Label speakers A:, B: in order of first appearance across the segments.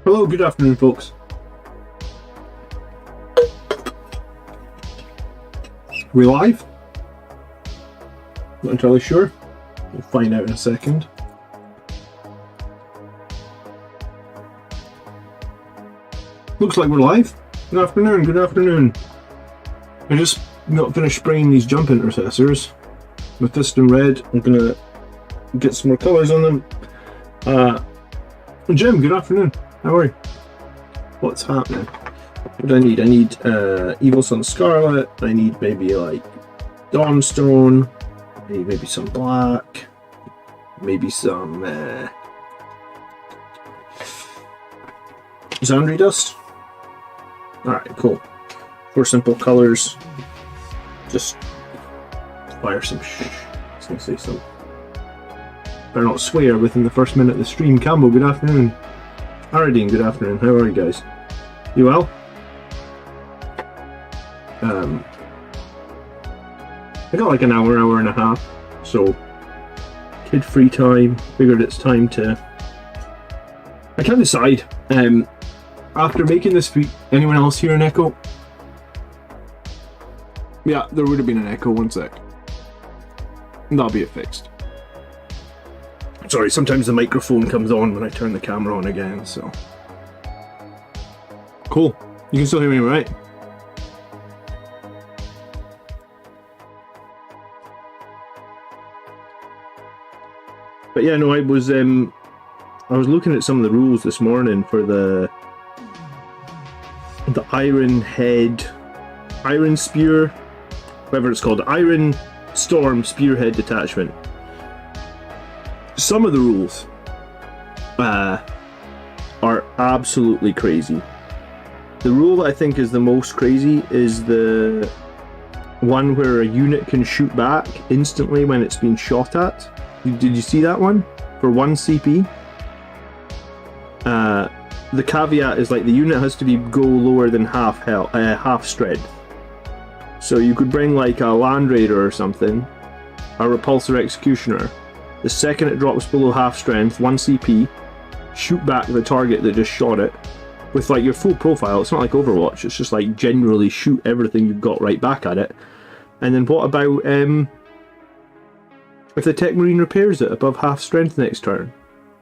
A: Hello, good afternoon, folks. Are we live? Not entirely sure. We'll find out in a second. Looks like we're live. Good afternoon, good afternoon. I just got finished spraying these jump intercessors with this in red. I'm gonna get some more colours on them. Jim, good afternoon. How are you? What's happening? What do I need? I need Evil Sun Scarlet. I need maybe like Dawnstone. I need maybe some black. Maybe some Zandri dust. Alright, cool. 4 simple colors. Just fire some I was gonna say some. Better not swear within the first minute of the stream. Campbell, good afternoon. Aradine, good afternoon. How are you guys? You well? I got like an hour and a half, so kid free time. Figured it's time to. I can't decide. After making this feat, anyone else hear an echo? Yeah, there would have been an echo. 1 sec. That'll be it fixed. Sorry, sometimes the microphone comes on when I turn the camera on again, so. Cool. You can still hear me, right? But yeah, no, I was looking at some of the rules this morning for the Iron Head, Iron Spear, whatever it's called, Iron Storm Spearhead Detachment. Some of the rules are absolutely crazy. The rule that I think is the most crazy is the one where a unit can shoot back instantly when it's been shot at. Did you see that one? For 1 CP? The caveat is like the unit has to go lower than half strength. So you could bring like a Land Raider or something, a Repulsor Executioner. The second it drops below half strength, 1 CP, shoot back the target that just shot it with like your full profile. It's not like Overwatch, it's just like generally shoot everything you've got right back at it. And then what about if the Tech Marine repairs it above half strength next turn?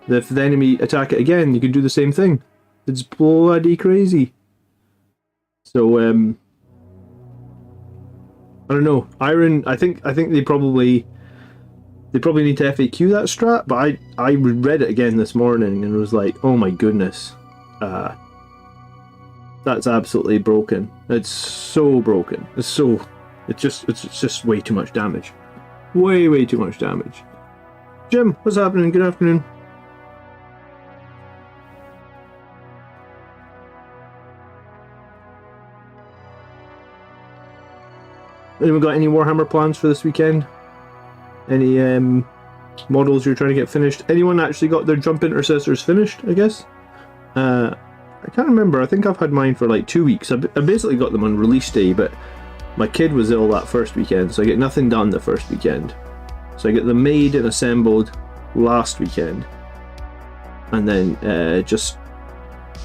A: If the enemy attack it again, you can do the same thing. It's bloody crazy. So I don't know. Iron, I think they probably need to FAQ that strat, but I read it again this morning and was like, oh my goodness, that's absolutely broken. It's so broken. It's just way too much damage. Way too much damage. Jim, what's happening? Good afternoon. Anyone got any Warhammer plans for this weekend? Any models you're trying to get finished? Anyone actually got their jump intercessors finished, I guess? I can't remember. I think I've had mine for like 2 weeks. I basically got them on release day, but my kid was ill that first weekend, so I get nothing done the first weekend. So I get them made and assembled last weekend. And then just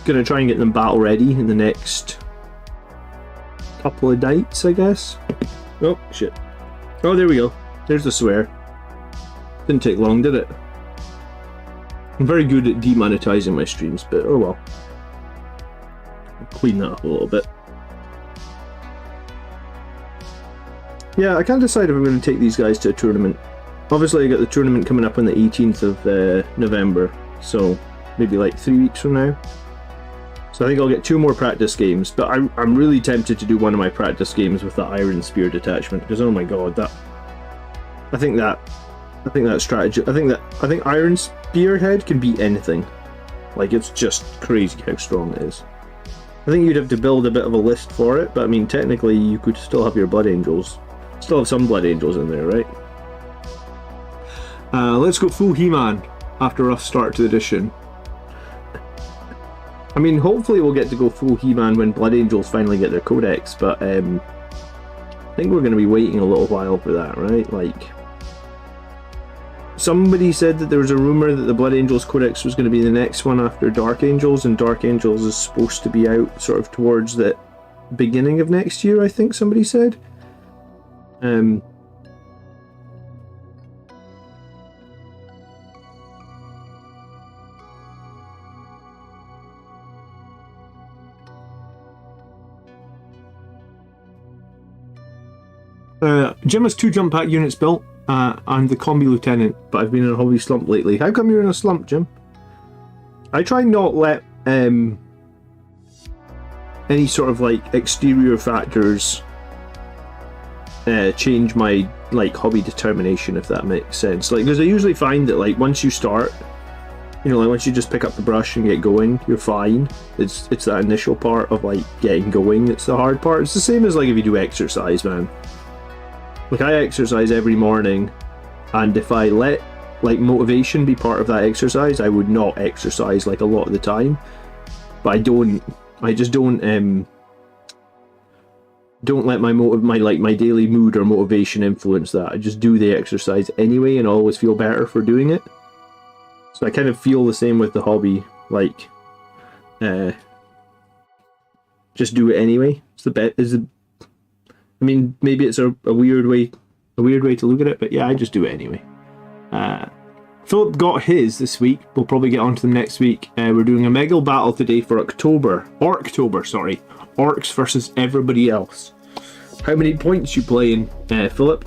A: gonna try and get them battle ready in the next couple of nights, I guess. Oh, shit. Oh, there we go. There's the swear. Didn't take long, did it? I'm very good at demonetizing my streams, but oh well. I'll clean that up a little bit. Yeah, I can't decide if I'm going to take these guys to a tournament. Obviously, I got the tournament coming up on the 18th of November, so maybe like 3 weeks from now. So I think I'll get 2 more practice games, but I'm really tempted to do one of my practice games with the Iron Spear detachment, because oh my god, I think that strategy. I think Iron Spearhead can beat anything. Like, it's just crazy how strong it is. I think you'd have to build a bit of a list for it, but I mean, technically you could still have your Blood Angels. Still have some Blood Angels in there, right? Let's go full He-Man after a rough start to the edition. I mean, hopefully we'll get to go full He-Man when Blood Angels finally get their codex, but I think we're going to be waiting a little while for that, right? Like, somebody said that there was a rumor that the Blood Angels Codex was going to be the next one after Dark Angels, and Dark Angels is supposed to be out sort of towards the beginning of next year, I think somebody said. Jim has 2 jump pack units built, and the Combi Lieutenant, but I've been in a hobby slump lately. How come you're in a slump, Jim? I try not let any sort of like exterior factors change my like hobby determination, if that makes sense. Like, because I usually find that like once you start, you know, like once you just pick up the brush and get going, you're fine. It's that initial part of like getting going that's the hard part. It's the same as like if you do exercise, man. Like, I exercise every morning, and if I let like motivation be part of that exercise, I would not exercise like a lot of the time. But I just don't let my daily mood or motivation influence that. I just do the exercise anyway, and I always feel better for doing it. So I kind of feel the same with the hobby, like just do it anyway. It's the best. I mean, maybe it's a weird way to look at it, but yeah, I just do it anyway. Philip got his this week. We'll probably get onto them next week. We're doing a Megal battle today for Orktober, sorry. Orcs versus everybody else. How many points you playing, Philip?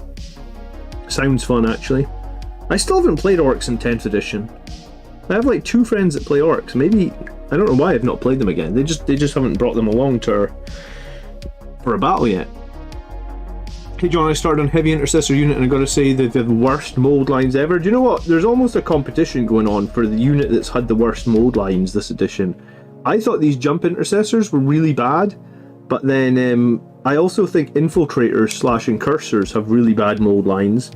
A: Sounds fun, actually. I still haven't played Orcs in 10th edition. I have like 2 friends that play Orcs. Maybe, I don't know why I've not played them again. They just haven't brought them along for a battle yet. Hey John, I started on Heavy Intercessor unit, and I gotta say they've the worst mold lines ever. Do you know what? There's almost a competition going on for the unit that's had the worst mold lines this edition. I thought these Jump Intercessors were really bad, but then I also think Infiltrators / Incursors have really bad mold lines.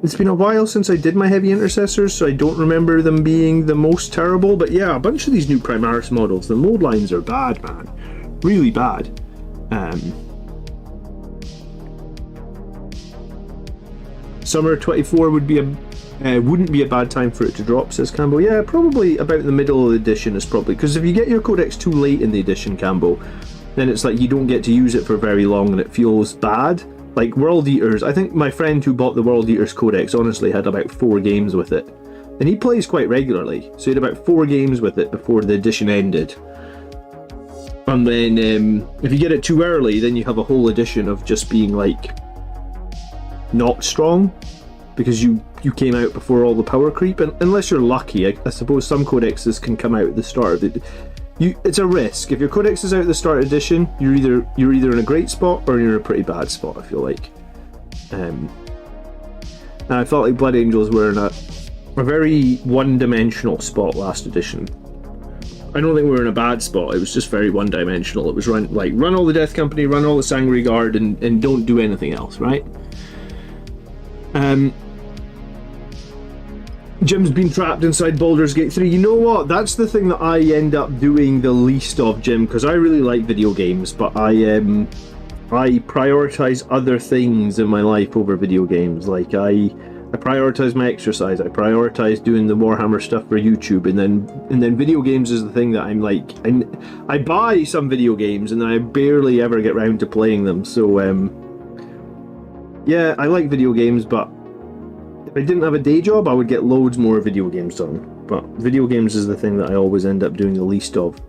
A: It's been a while since I did my Heavy Intercessors, so I don't remember them being the most terrible, but yeah, a bunch of these new Primarchs models, the mold lines are bad, man. Really bad. Summer 24 wouldn't be a bad time for it to drop, says Campbell. Yeah, probably about the middle of the edition is probably, because if you get your codex too late in the edition, Campbell, then it's like you don't get to use it for very long and it feels bad. Like World Eaters, I think my friend who bought the World Eaters codex honestly had about 4 games with it. And he plays quite regularly, so he had about 4 games with it before the edition ended. And then if you get it too early, then you have a whole edition of just being like not strong, because you came out before all the power creep, and unless you're lucky, I suppose some codexes can come out at the start of it. It's a risk. If your codex is out at the start edition, you're either in a great spot or you're in a pretty bad spot, I feel like. And I felt like Blood Angels were in a very one-dimensional spot last edition. I don't think we were in a bad spot, it was just very one-dimensional. It was run all the Death Company, run all the Sangre Guard, and don't do anything else, right? Jim's been trapped inside Baldur's Gate 3. You know what? That's the thing that I end up doing the least of, Jim, because I really like video games, but I prioritise other things in my life over video games. Like I prioritise my exercise. I prioritise doing the Warhammer stuff for YouTube, and then video games is the thing that I'm like. I buy some video games and then I barely ever get round to playing them. So yeah, I like video games, but if I didn't have a day job, I would get loads more video games done. But video games is the thing that I always end up doing the least of.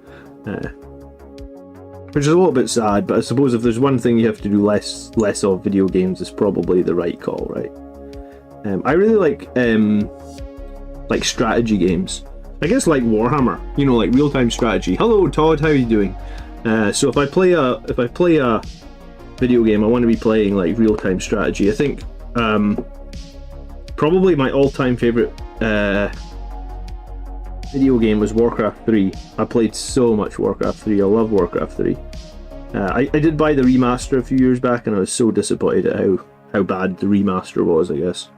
A: Which is a little bit sad, but I suppose if there's one thing you have to do less of video games, it's probably the right call, right? I really like strategy games. I guess like Warhammer, you know, like real-time strategy. Hello Todd, how are you doing? So if I play a video game, I want to be playing like real-time strategy. I think probably my all-time favorite video game was Warcraft 3. I played so much Warcraft 3. I love Warcraft 3. I did buy the remaster a few years back, and I was so disappointed at how bad the remaster was, I guess.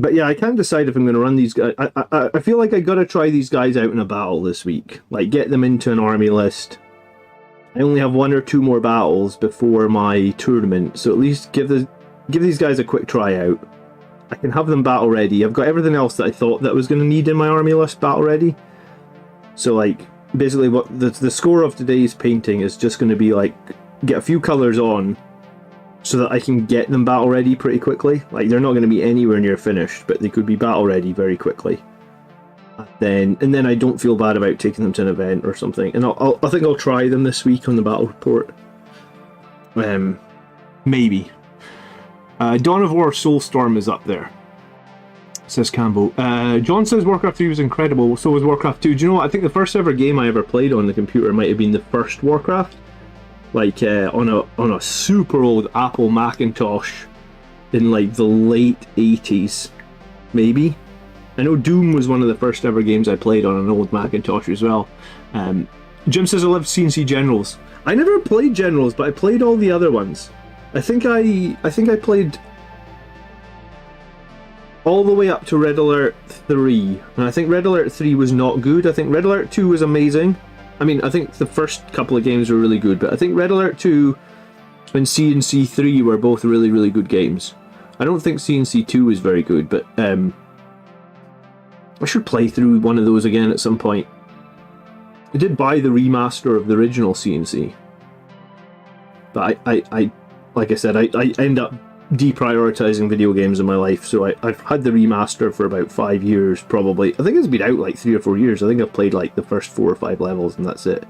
A: But yeah, I can't decide if I'm going to run these guys. I feel like I got to try these guys out in a battle this week. Like, get them into an army list. I only have 1 or 2 more battles before my tournament, so at least give these guys a quick try out. I can have them battle ready. I've got everything else that I thought that I was going to need in my army list battle ready. So, like, basically what the score of today's painting is just going to be, like, get a few colours on so that I can get them battle ready pretty quickly. Like, they're not going to be anywhere near finished, but they could be battle ready very quickly. And then I don't feel bad about taking them to an event or something. And I think I'll try them this week on the battle report. Maybe. Dawn of War Soulstorm is up there, says Campbell. John says Warcraft 3 was incredible, so was Warcraft 2. Do you know what? I think the first ever game I ever played on the computer might have been the first Warcraft. Like, on a super old Apple Macintosh in, like, the late 80s. Maybe. I know Doom was one of the first ever games I played on an old Macintosh as well. Jim says I love CNC Generals. I never played Generals, but I played all the other ones. I think I played all the way up to Red Alert 3. And I think Red Alert 3 was not good. I think Red Alert 2 was amazing. I mean, I think the first couple of games were really good, but I think Red Alert 2 and CNC 3 were both really, really good games. I don't think CNC 2 was very good, but I should play through one of those again at some point. I did buy the remaster of the original CNC. But I like I said, I end up deprioritizing video games in my life, so I've had the remaster for about 5 years, probably. I think it's been out like 3 or 4 years. I think I've played like the first 4 or 5 levels, and that's it.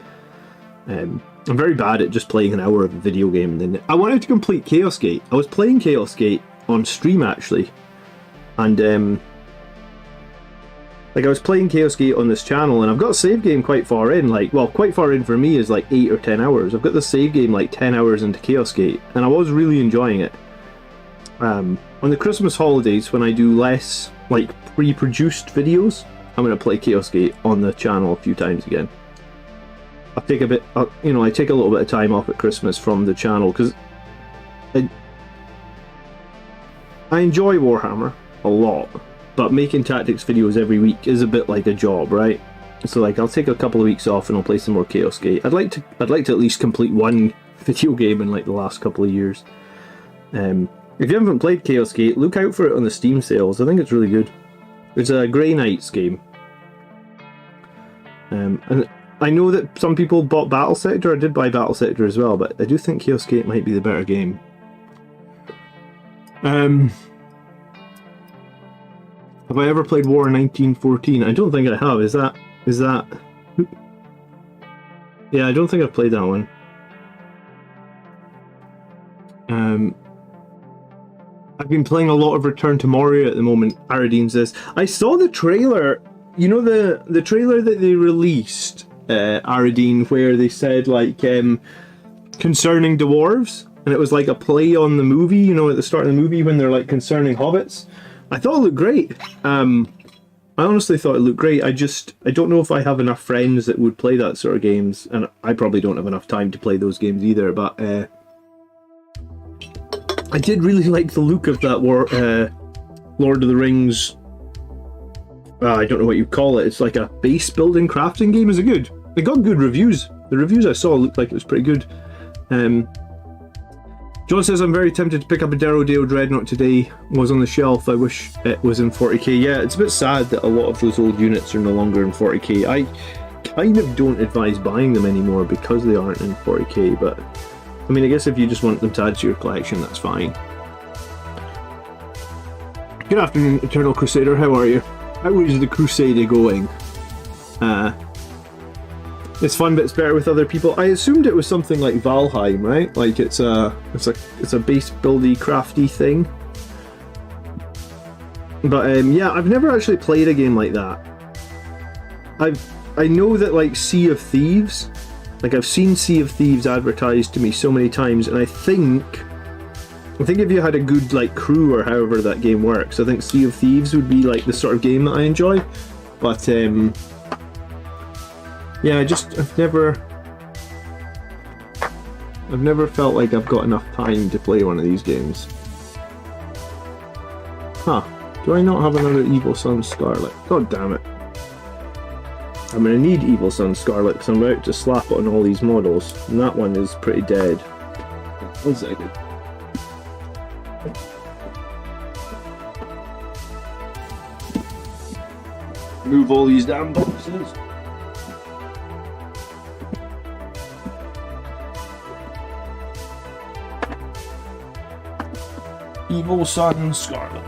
A: I'm very bad at just playing an hour of a video game. And then I wanted to complete Chaos Gate. I was playing Chaos Gate on stream, actually. And, like, I was playing Chaos Gate on this channel, and I've got a save game quite far in. Like, well, quite far in for me is like 8 or 10 hours. I've got the save game like 10 hours into Chaos Gate, and I was really enjoying it. On the Christmas holidays, when I do less, like, pre-produced videos, I'm going to play Chaos Gate on the channel a few times again. I'll take a bit, you know, I take a little bit of time off at Christmas from the channel, because I enjoy Warhammer a lot. But making tactics videos every week is a bit like a job, right? So, like, I'll take a couple of weeks off and I'll play some more Chaos Gate. I'd like to at least complete one video game in like the last couple of years. If you haven't played Chaos Gate, look out for it on the Steam sales. I think it's really good. It's a Grey Knights game. And I know that some people bought Battle Sector. I did buy Battle Sector as well, but I do think Chaos Gate might be the better game. Have I ever played War 1914? I don't think I have. Is that... Yeah, I don't think I've played that one. I've been playing a lot of Return to Moria at the moment, Aradine says. I saw the trailer, you know, the trailer that they released, Aradine, where they said, like, concerning dwarves, and it was like a play on the movie, you know, at the start of the movie when they're, like, concerning hobbits. I thought it looked great. I honestly thought it looked great. I don't know if I have enough friends that would play that sort of games, and I probably don't have enough time to play those games either, but I did really like the look of that Lord of the Rings. I don't know what you call it. It's like a base building crafting game. Is it good? It got good reviews. The reviews I saw looked like it was pretty good. John says, I'm very tempted to pick up a Derodeo Dreadnought today. Was on the shelf. I wish it was in 40k. Yeah, it's a bit sad that a lot of those old units are no longer in 40k. I kind of don't advise buying them anymore because they aren't in 40k, but I mean, I guess if you just want them to add to your collection, that's fine. Good afternoon, Eternal Crusader. How are you? How is the Crusade going? It's fun, but it's better with other people. I assumed it was something like Valheim, right? Like it's a base buildy, crafty thing. But yeah, I've never actually played a game like that. I know that, like, Sea of Thieves. Like, I've seen Sea of Thieves advertised to me so many times, and I think if you had a good, like, crew or however that game works, I think Sea of Thieves would be, like, the sort of game that I enjoy. But, yeah, I've never felt like I've got enough time to play one of these games. Huh. Do I not have another Evil Sun Scarlet? God damn it. I'm going to need Evil Sun Scarlet because I'm about to slap it on all these models. And that one is pretty dead. 1 second. Move all these damn boxes. Evil Sun Scarlet.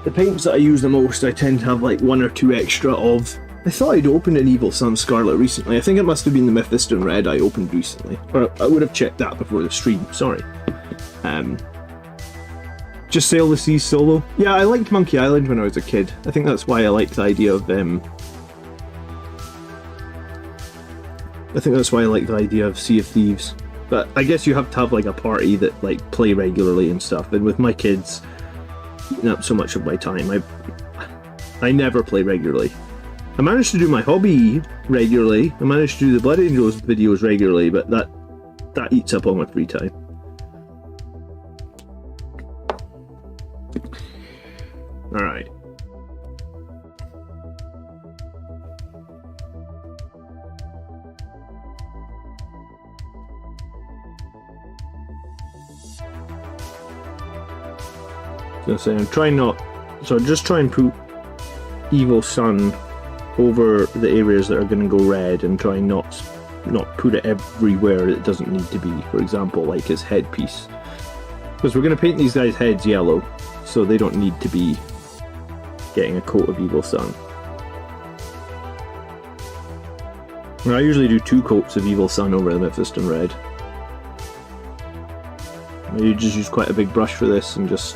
A: The paints that I use the most, I tend to have like 1 or 2 extra of. I thought I'd opened an Evil Sun Scarlet recently. I think it must have been the Mephiston Red I opened recently. Or I would have checked that before the stream, sorry. Just Sail the Seas solo. Yeah, I liked Monkey Island when I was a kid. I think that's why I liked the idea of Sea of Thieves. But I guess you have to have like a party that like play regularly and stuff. And with my kids eating up so much of my time, I never play regularly. I managed to do my hobby regularly. I managed to do the Blood Angels videos regularly, but that eats up all my free time. Alright. So I'm trying not. So just try and put Evil Sun over the areas that are going to go red, and try and not put it everywhere it doesn't need to be. For example, like his headpiece, because we're going to paint these guys' heads yellow, so they don't need to be getting a coat of Evil Sun. And I usually do 2 coats of Evil Sun over the Mephiston Red. You just use quite a big brush for this and just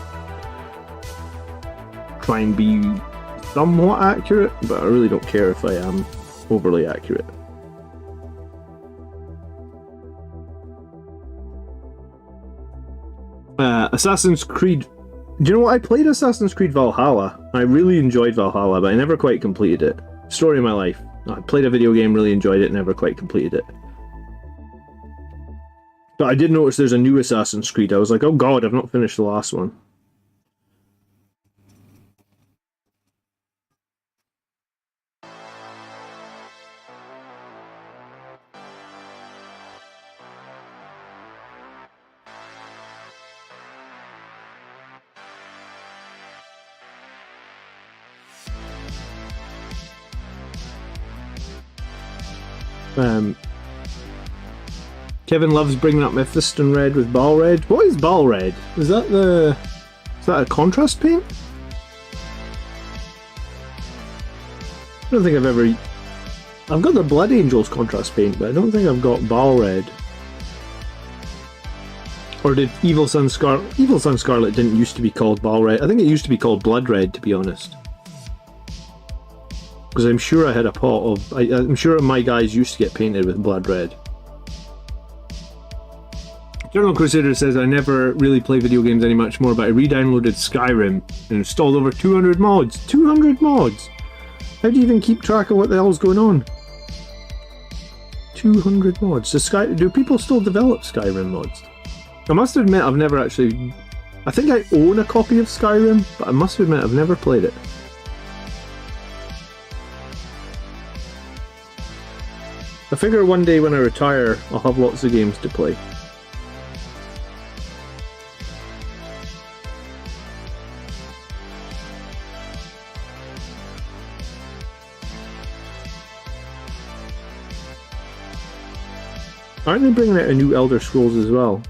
A: try and be somewhat accurate, but I really don't care if I am overly accurate. Assassin's Creed. Do you know what? I played Assassin's Creed Valhalla. I really enjoyed Valhalla, but I never quite completed it. Story of my life. I played a video game, really enjoyed it, never quite completed it. But I did notice there's a new Assassin's Creed. I was like, oh god, I've not finished the last one. Kevin loves bringing up Mephiston Red with Ball Red. What is Ball Red? Is that a contrast paint? I don't think I've ever. I've got the Blood Angels contrast paint, but I don't think I've got Ball Red. Or did Evil Sun Scarlet? Evil Sun Scarlet didn't used to be called Ball Red. I think it used to be called Blood Red, to be honest. Because I'm sure I had a pot of. I'm sure my guys used to get painted with Blood Red. General Crusader says, I never really play video games any much more, but I re-downloaded Skyrim and installed over 200 mods. 200 mods! How do you even keep track of what the hell's going on? 200 mods. Do people still develop Skyrim mods? I must admit I've never actually... I think I own a copy of Skyrim, but I must admit I've never played it. I figure one day when I retire, I'll have lots of games to play. Aren't they bringing out a new Elder Scrolls as well?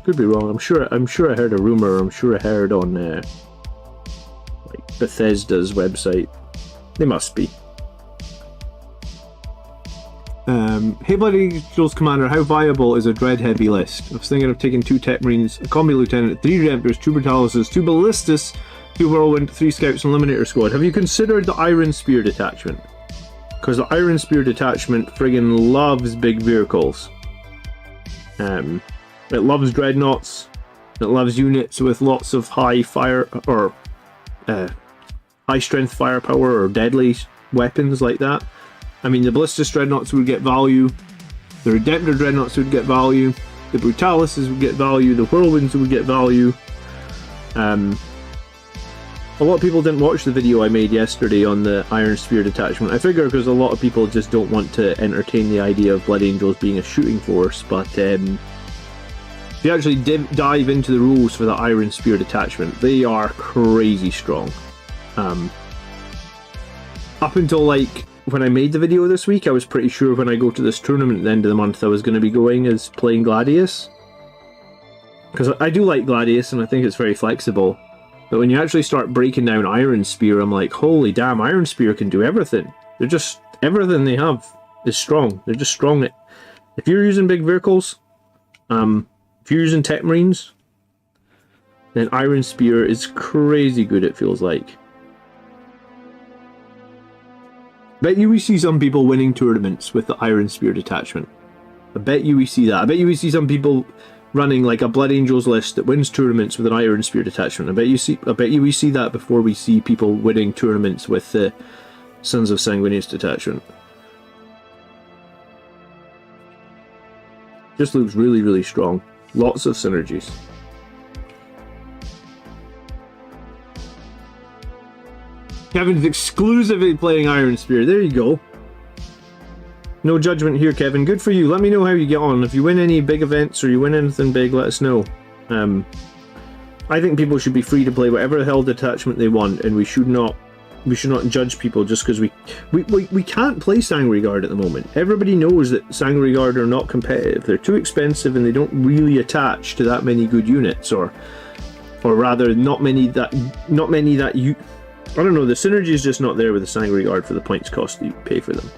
A: Could be wrong. I'm sure I heard a rumor. I'm sure I heard on like Bethesda's website. They must be. Hey Bloody Angels Commander, how viable is a Dread heavy list? I was thinking of taking 2 Tech Marines, a Combi Lieutenant, 3 Redemptors, 2 Brutalises, 2 Ballistas, 2 Whirlwind, 3 Scouts, and Eliminator Squad. Have you considered the Iron Spear detachment? Because the Iron Spear detachment friggin' loves big vehicles. It loves Dreadnoughts. It loves units with lots of high fire or high strength firepower or deadly weapons like that. I mean, the Ballistas Dreadnoughts would get value. The Redemptor Dreadnoughts would get value. The Brutalises would get value. The Whirlwinds would get value. A lot of people didn't watch the video I made yesterday on the Iron Spear detachment. I figure because a lot of people just don't want to entertain the idea of Blood Angels being a shooting force, but if you actually dive into the rules for the Iron Spear detachment, they are crazy strong. Up until like when I made the video this week, I was pretty sure when I go to this tournament at the end of the month I was going to be going as playing Gladius. Because I do like Gladius and I think it's very flexible. But when you actually start breaking down Iron Spear, I'm like, holy damn, Iron Spear can do everything. They're just, everything they have is strong. They're just strong. If you're using big vehicles, if you're using Tech Marines, then Iron Spear is crazy good, it feels like. Bet you we see some people winning tournaments with the Iron Spear detachment. I bet you we see that. I bet you we see some people running like a Blood Angels list that wins tournaments with an Iron Spear detachment. I bet you we see that before we see people winning tournaments with the Sons of Sanguinius detachment. Just looks really, really strong. Lots of synergies. Kevin's exclusively playing Iron Spear. There you go. No judgment here, Kevin. Good for you. Let me know how you get on. If you win any big events or you win anything big, let us know. I think people should be free to play whatever the hell detachment they want, and we should not judge people just because we can't play Sanguinary Guard at the moment. Everybody knows that Sanguinary Guard are not competitive. They're too expensive and they don't really attach to that many good units, or rather not many that you. I don't know. The synergy is just not there with the Sanguinary Guard for the points cost that you pay for them.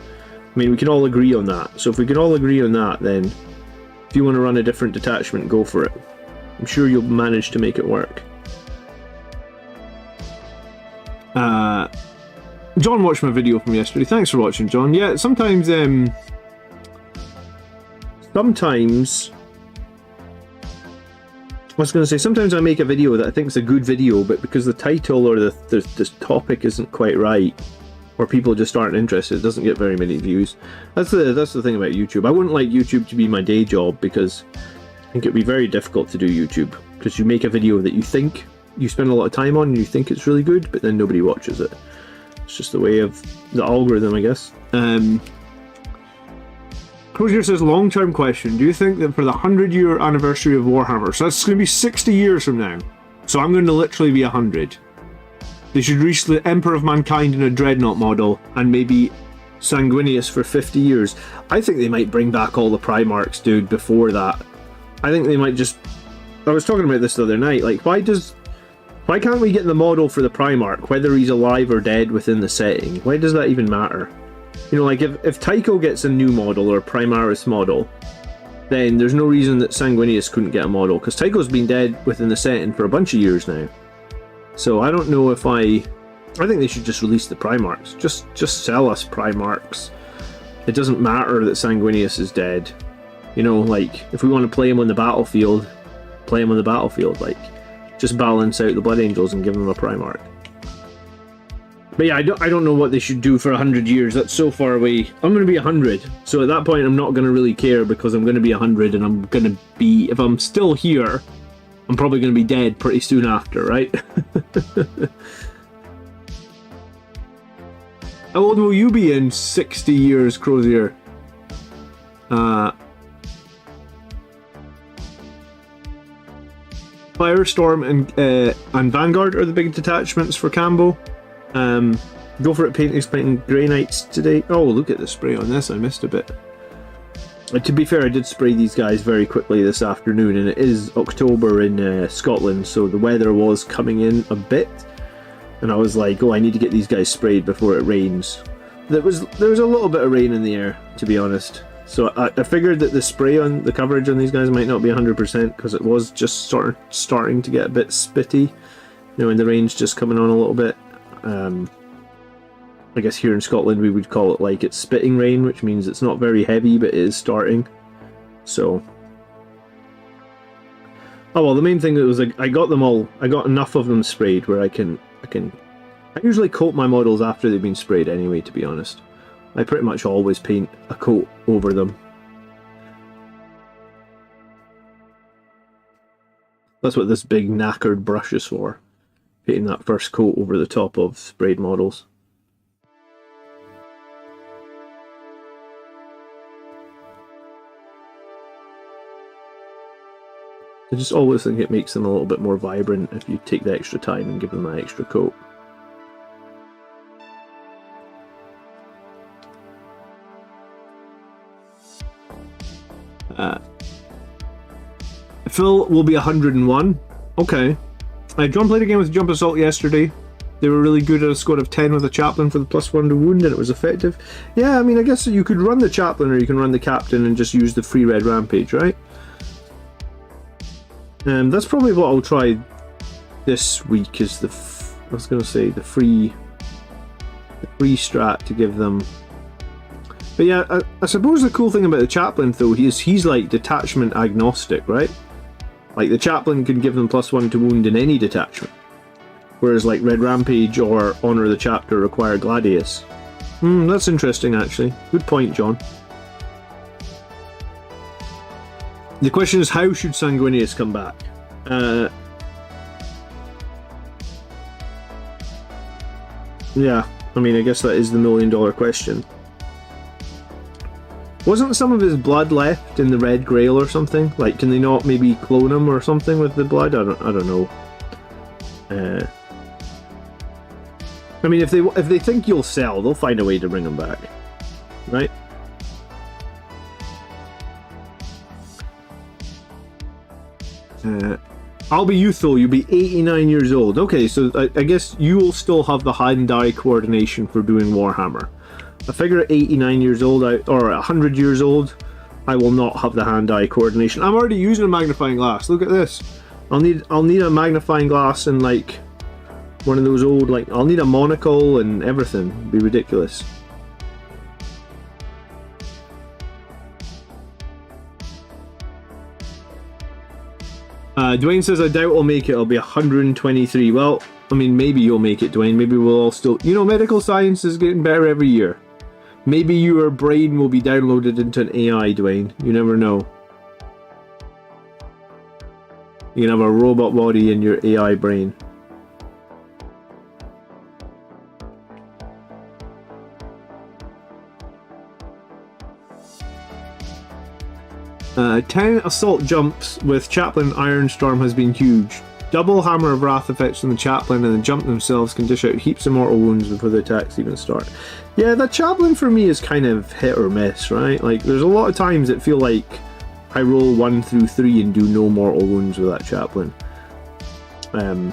A: I mean, we can all agree on that. So if we can all agree on that, then if you want to run a different detachment, go for it. I'm sure you'll manage to make it work. John watched my video from yesterday. Thanks for watching, John. Yeah, sometimes I was going to say, sometimes I make a video that I think is a good video, but because the title or the topic isn't quite right, or people just aren't interested, it doesn't get very many views. That's the thing about YouTube. I wouldn't like YouTube to be my day job, because I think it'd be very difficult to do YouTube, because you make a video that you think you spend a lot of time on and you think it's really good, but then nobody watches it. It's just the way of the algorithm, I guess. Crozier says, long-term question, do you think that for the 100-year anniversary of Warhammer, so that's going to be 60 years from now, so I'm going to literally be 100, they should reach the Emperor of Mankind in a Dreadnought model, and maybe Sanguinius for 50 years. I think they might bring back all the Primarchs, dude, before that. I think they might just... I was talking about this the other night, like, why can't we get the model for the Primarch, whether he's alive or dead within the setting? Why does that even matter? You know, like, if Tycho gets a new model, or a Primaris model, then there's no reason that Sanguinius couldn't get a model, because Tycho's been dead within the setting for a bunch of years now. So I don't know if I think they should just release the Primarchs. Just sell us Primarchs. It doesn't matter that Sanguinius is dead. You know, like, if we want to play him on the battlefield, play him on the battlefield. Like, just balance out the Blood Angels and give them a Primarch. But yeah, I don't know what they should do for 100 years. That's so far away. I'm going to be 100. So at that point, I'm not going to really care, because I'm going to be 100, and I'm going to be, if I'm still here, I'm probably going to be dead pretty soon after, right? How old will you be in 60 years, Crozier? Firestorm and Vanguard are the big detachments for Cambo. Go for it, painting Grey Knights today. Oh, look at the spray on this. I missed a bit. To be fair, I did spray these guys very quickly this afternoon, and it is October in Scotland, so the weather was coming in a bit, and I was like, oh, I need to get these guys sprayed before it rains. There was a little bit of rain in the air, to be honest, so I figured that the spray on the coverage on these guys might not be 100%, because it was just sort of starting to get a bit spitty, you know, and the rain's just coming on a little bit. I guess here in Scotland we would call it, like, it's spitting rain, which means it's not very heavy, but it is starting. So, oh well, the main thing was, like, I got them all. I got enough of them sprayed where I usually coat my models after they've been sprayed anyway, to be honest. I pretty much always paint a coat over them. That's what this big knackered brush is for. Painting that first coat over the top of sprayed models. I just always think it makes them a little bit more vibrant if you take the extra time and give them that extra coat. Phil will be 101. Okay. John played a game with Jump Assault yesterday. They were really good at a score of 10 with a chaplain for the +1 to wound, and it was effective. Yeah, I mean, I guess you could run the chaplain or you can run the captain and just use the free red rampage, right? That's probably what I'll try this week, is the free strat to give them. But yeah, I suppose the cool thing about the chaplain though, he's like detachment agnostic, right? Like the chaplain can give them +1 to wound in any detachment, whereas like Red Rampage or Honor the Chapter require Gladius. That's interesting actually. Good point, John. The question is, how should Sanguinius come back? Yeah, I mean, I guess that is the $1,000,000 question. Wasn't some of his blood left in the Red Grail or something? Like, can they not maybe clone him or something with the blood? I don't know. I mean, if they think you'll sell, they'll find a way to bring him back, right? I'll be youthful. You'll be 89 years old. Okay, so I guess you will still have the hand-eye coordination for doing Warhammer. I figure at 89 years old, or 100 years old, I will not have the hand-eye coordination. I'm already using a magnifying glass. Look at this. I'll need a magnifying glass and like one of those old, like, I'll need a monocle and everything. It'd be ridiculous. Dwayne says, I doubt I'll make it. I'll be 123. Well, I mean, maybe you'll make it, Dwayne. Maybe we'll all still... You know, medical science is getting better every year. Maybe your brain will be downloaded into an AI, Dwayne. You never know. You can have a robot body in your AI brain. Uh, 10 assault jumps with Chaplain Ironstorm has been huge. Double Hammer of Wrath effects on the Chaplain, and the jump themselves can dish out heaps of mortal wounds before the attacks even start. Yeah, the Chaplain for me is kind of hit or miss, right? Like, there's a lot of times that feel like I roll 1 through 3 and do no mortal wounds with that Chaplain. I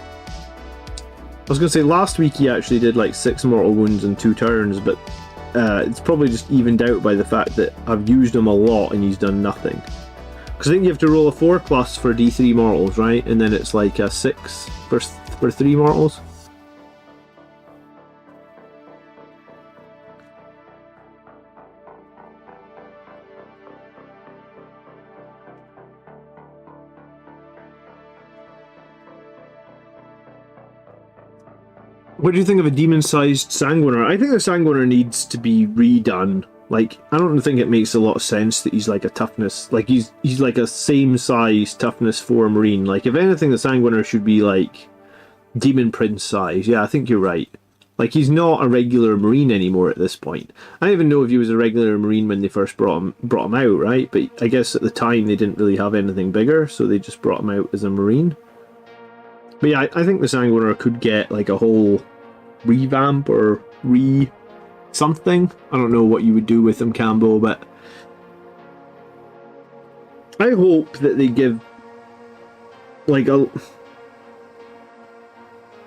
A: was going to say, last week he actually did like 6 mortal wounds in 2 turns, but it's probably just evened out by the fact that I've used him a lot and he's done nothing. Because I think you have to roll a 4+ for D3 mortals, right? And then it's like a 6 for 3 mortals. What do you think of a demon-sized Sanguiner? I think the Sanguiner needs to be redone. Like, I don't think it makes a lot of sense that he's like a toughness... Like, he's like a same-size toughness 4 Marine. Like, if anything, the Sanguiner should be like Demon Prince size. Yeah, I think you're right. Like, he's not a regular Marine anymore at this point. I don't even know if he was a regular Marine when they first brought him out, right? But I guess at the time they didn't really have anything bigger, so they just brought him out as a Marine. But yeah, I think the Sanguiner could get like a whole revamp or something. I don't know what you would do with him, Cambo, but I hope that they give like a...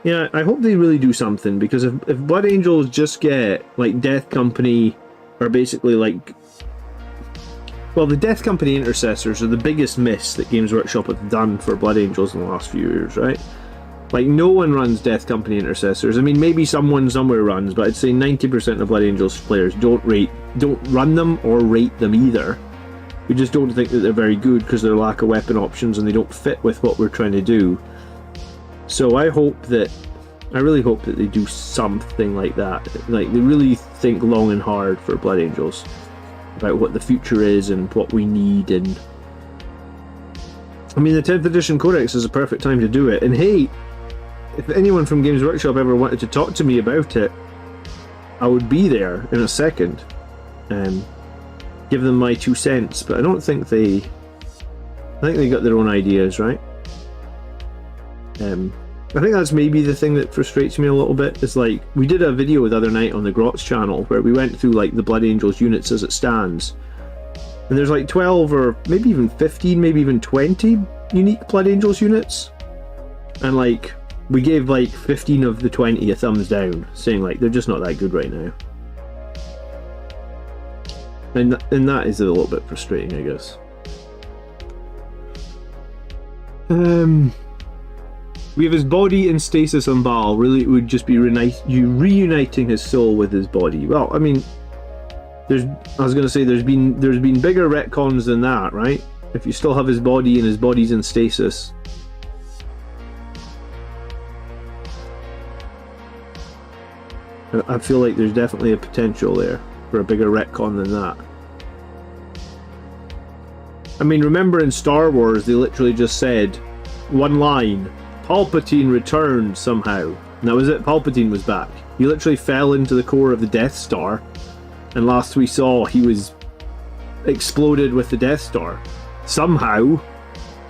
A: Yeah, I hope they really do something, because if Blood Angels just get like Death Company, or basically like... Well, the Death Company Intercessors are the biggest miss that Games Workshop have done for Blood Angels in the last few years, right? Like, no one runs Death Company Intercessors. I mean, maybe someone somewhere runs, but I'd say 90% of Blood Angels players don't run them or rate them either. We just don't think that they're very good because of their lack of weapon options and they don't fit with what we're trying to do. So I really hope that they do something like that. Like, they really think long and hard for Blood Angels about what the future is and what we need, and I mean, the 10th edition codex is a perfect time to do it. And hey, if anyone from Games Workshop ever wanted to talk to me about it, I would be there in a second. Give them my 2 cents, but I don't think they... I think they got their own ideas, right? I think that's maybe the thing that frustrates me a little bit, is like, we did a video the other night on the Grotz channel where we went through like the Blood Angels units as it stands. And there's like 12 or maybe even 15, maybe even 20 unique Blood Angels units. And like, we gave like 15 of the 20 a thumbs down, saying like, they're just not that good right now. And that is a little bit frustrating, I guess. We have his body in stasis on Baal. Really, it would just be reuniting his soul with his body. Well, I mean, I was going to say there's been bigger retcons than that, right? If you still have his body and his body's in stasis. I feel like there's definitely a potential there for a bigger retcon than that. I mean, remember in Star Wars, they literally just said one line, Palpatine returned somehow. And that was it, Palpatine was back. He literally fell into the core of the Death Star, and last we saw, he was exploded with the Death Star. Somehow,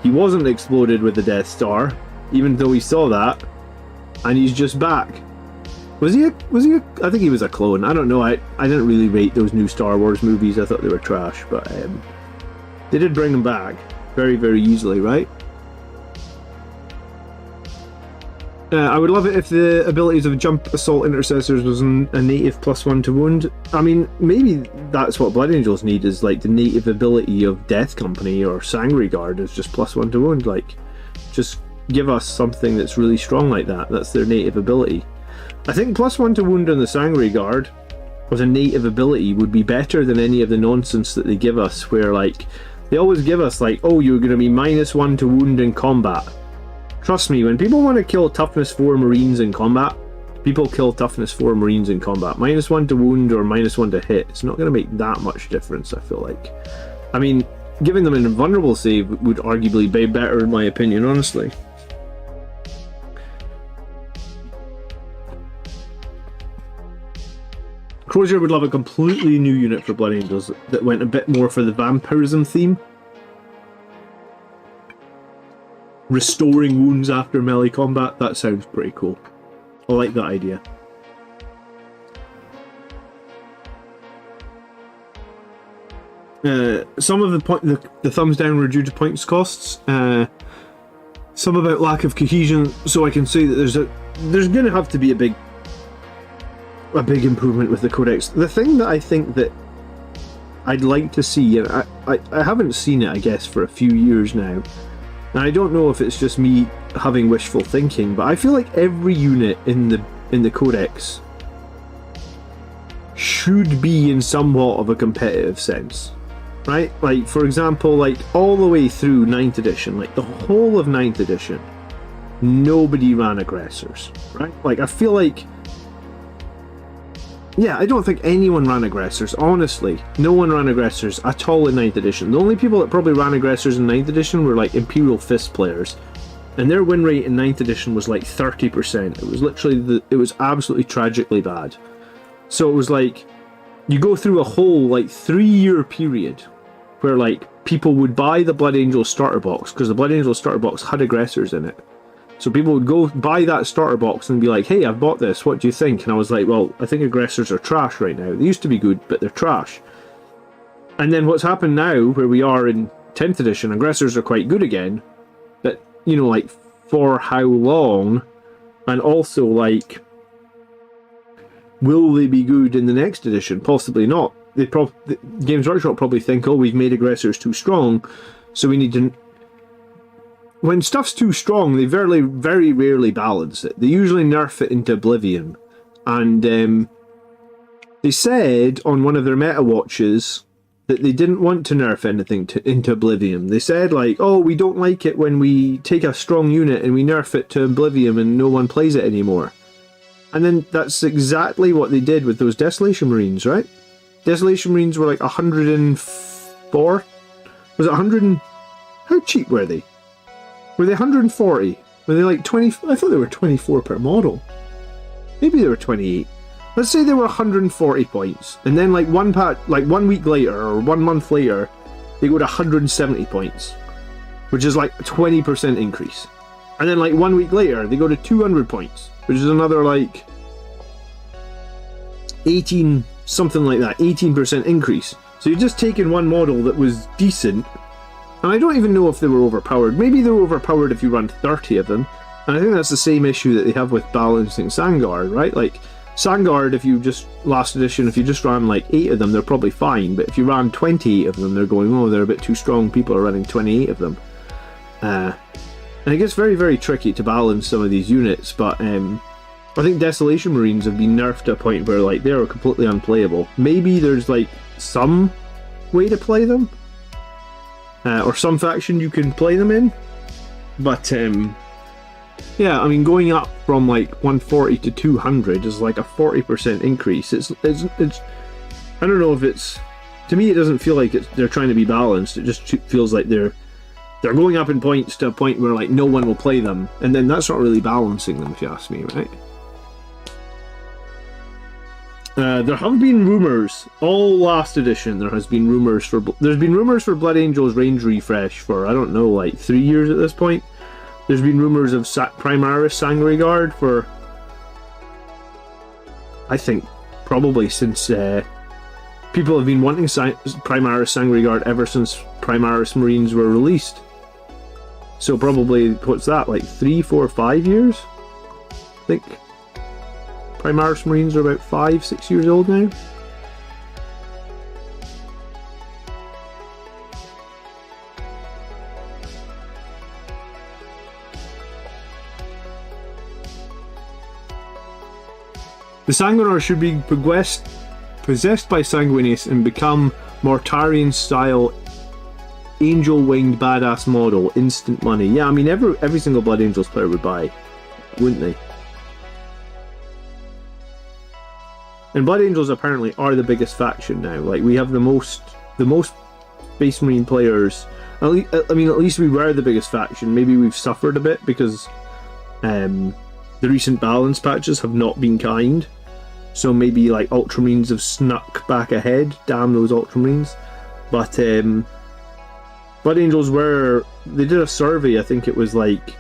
A: he wasn't exploded with the Death Star, even though we saw that, and he's just back. Was he I think he was a clone. I don't know. I didn't really rate those new Star Wars movies. I thought they were trash, but they did bring him back very, very easily, right? I would love it if the abilities of Jump, Assault, Intercessors was a native +1 to wound. I mean, maybe that's what Blood Angels need, is like the native ability of Death Company or Sangry Guard is just +1 to wound. Like, just give us something that's really strong like that. That's their native ability. I think +1 to wound on the Sangry Guard as a native ability would be better than any of the nonsense that they give us, where like, they always give us like, oh, you're going to be -1 to wound in combat. Trust me, when people want to kill Toughness 4 Marines in combat, people kill Toughness 4 Marines in combat. -1 to wound or -1 to hit, it's not going to make that much difference, I feel like. I mean, giving them an invulnerable save would arguably be better in my opinion, honestly. Crozier would love a completely new unit for Blood Angels that went a bit more for the vampirism theme. Restoring wounds after melee combat, that sounds pretty cool. I like that idea. Some of the thumbs down were due to points costs. Some about lack of cohesion, so I can say that there's going to have to be a big improvement with the codex. The thing that I think that I'd like to see, and I haven't seen it, I guess, for a few years now, and I don't know if it's just me having wishful thinking, but I feel like every unit in the codex should be in somewhat of a competitive sense, right? Like, for example, like all the way through 9th edition, like the whole of 9th edition, nobody ran aggressors, right? Like, I feel like, yeah, I don't think anyone ran aggressors, honestly. No one ran aggressors at all in 9th edition. The only people that probably ran aggressors in 9th edition were like Imperial Fist players. And their win rate in 9th edition was like 30%. It was literally, it was absolutely tragically bad. So it was like, you go through a whole like 3-year period where like people would buy the Blood Angel starter box, because the Blood Angel starter box had aggressors in it. So people would go buy that starter box and be like, hey, I've bought this, what do you think? And I was like, well, I think aggressors are trash right now. They used to be good, but they're trash. And then what's happened now, where we are in 10th edition, aggressors are quite good again. But, you know, like, for how long? And also, like, will they be good in the next edition? Possibly not. Games Workshop probably think, oh, we've made aggressors too strong, so we need to... When stuff's too strong, they very, very rarely balance it. They usually nerf it into oblivion. And they said on one of their meta watches that they didn't want to nerf anything into oblivion. They said, like, oh, we don't like it when we take a strong unit and we nerf it to oblivion and no one plays it anymore. And then that's exactly what they did with those Desolation Marines, right? Desolation Marines were like 104? Was it 100 and... How cheap were they? Were they 140? Were they like 20? I thought they were 24 per model. Maybe they were 28. Let's say they were 140 points, and then like 1 week later or 1 month later, they go to 170 points, which is like a 20% increase. And then like 1 week later, they go to 200 points, which is another like 18, something like that, 18% increase. So you're just taking one model that was decent, and I don't even know if they were overpowered. Maybe they were overpowered if you run 30 of them, and I think that's the same issue that they have with balancing Sandguard, right? Like, Sandguard, if you just, last edition, if you just ran like 8 of them, they're probably fine, but if you ran 28 of them, they're going, oh, they're a bit too strong, people are running 28 of them. And it gets very, very tricky to balance some of these units, but I think Desolation Marines have been nerfed to a point where like they're completely unplayable. Maybe there's like some way to play them, or some faction you can play them in, but yeah, I mean, going up from like 140 to 200 is like a 40% increase. It's I don't know if it's, to me it doesn't feel like they're trying to be balanced. It just feels like they're going up in points to a point where like no one will play them, and then that's not really balancing them, if you ask me, right? There have been rumors all last edition. There's been rumors for Blood Angels range refresh for, I don't know, like 3 years at this point. There's been rumors of Primarchs Sangre Guard for, I think, probably since people have been wanting Primarchs Sangre Guard ever since Primarchs Marines were released. So probably, what's that, like 3, 4, 5 years? I think Primarchs Marines are about 5, 6 years old now. The Sanguinars should be possessed by Sanguinius and become Mortarian-style angel-winged badass model, instant money. Yeah, I mean, every single Blood Angels player would buy, wouldn't they? And Blood Angels apparently are the biggest faction now. Like, we have the most Space Marine players. I mean, at least we were the biggest faction. Maybe we've suffered a bit because the recent balance patches have not been kind. So maybe like Ultramarines have snuck back ahead. Damn those Ultramarines. But Blood Angels they did a survey, I think it was like,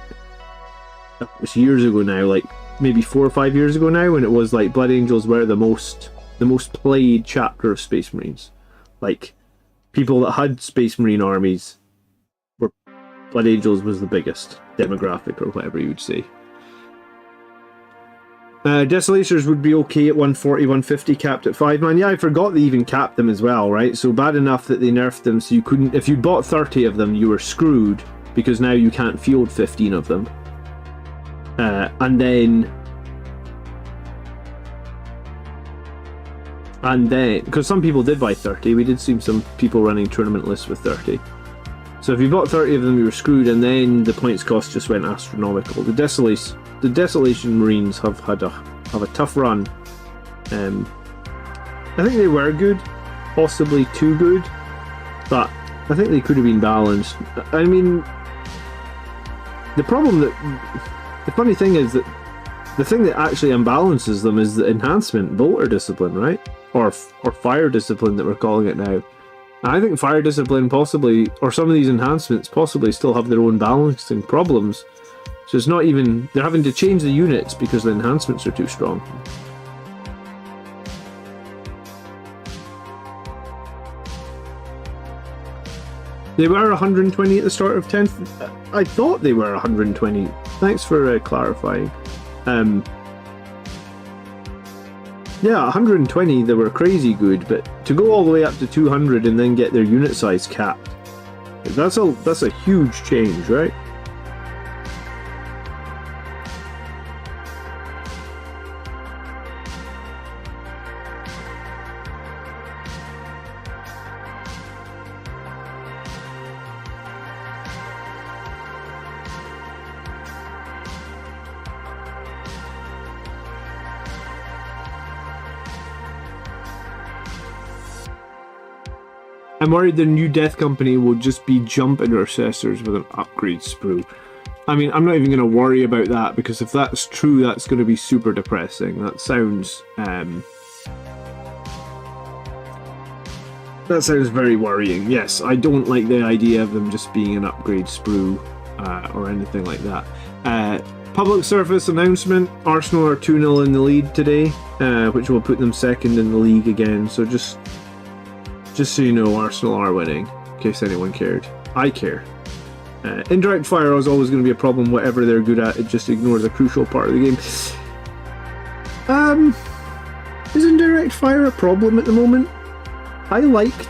A: it was years ago now, like maybe 4 or 5 years ago now, and it was like Blood Angels were the most played chapter of Space Marines. Like, people that had Space Marine armies, Blood Angels was the biggest demographic, or whatever you would say. Desolators would be okay at 140, 150, capped at 5-man. Yeah, I forgot they even capped them as well, right? So bad enough that they nerfed them so you couldn't, if you bought 30 of them, you were screwed, because now you can't field 15 of them. And then, because some people did buy 30, we did see some people running tournament lists with 30. So if you bought 30 of them, you were screwed, and then the points cost just went astronomical. The Desolation Marines have had a tough run. I think they were good, possibly too good, but I think they could have been balanced. I mean, the funny thing is that the thing that actually unbalances them is the enhancement, Bolter Discipline, right? Or Fire Discipline that we're calling it now. And I think Fire Discipline possibly, or some of these enhancements possibly still have their own balancing problems. So it's not even, they're having to change the units because the enhancements are too strong. They were 120 at the start of 10th. I thought they were 120. Thanks for clarifying. Yeah, 120 they were crazy good, but to go all the way up to 200 and then get their unit size capped, that's a huge change, right? I'm worried the new Death Company will just be jump intercessors with an upgrade sprue. I mean, I'm not even going to worry about that, because if that's true, that's going to be super depressing. That sounds very worrying. Yes, I don't like the idea of them just being an upgrade sprue or anything like that. Public service announcement: Arsenal are 2-0 in the lead today, which will put them second in the league again. So just so you know, Arsenal are winning, in case anyone cared. I care. Indirect fire is always going to be a problem, whatever they're good at. It just ignores a crucial part of the game. Is indirect fire a problem at the moment? I liked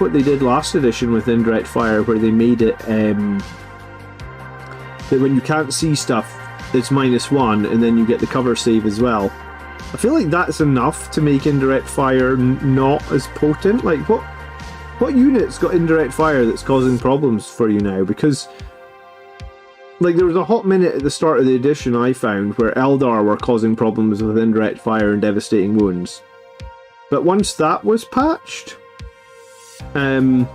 A: what they did last edition with indirect fire, where they made it that when you can't see stuff, it's -1, and then you get the cover save as well. I feel like that's enough to make indirect fire not as potent. Like, what unit's got indirect fire that's causing problems for you now? Because, like, there was a hot minute at the start of the edition I found where Eldar were causing problems with indirect fire and devastating wounds. But once that was patched, I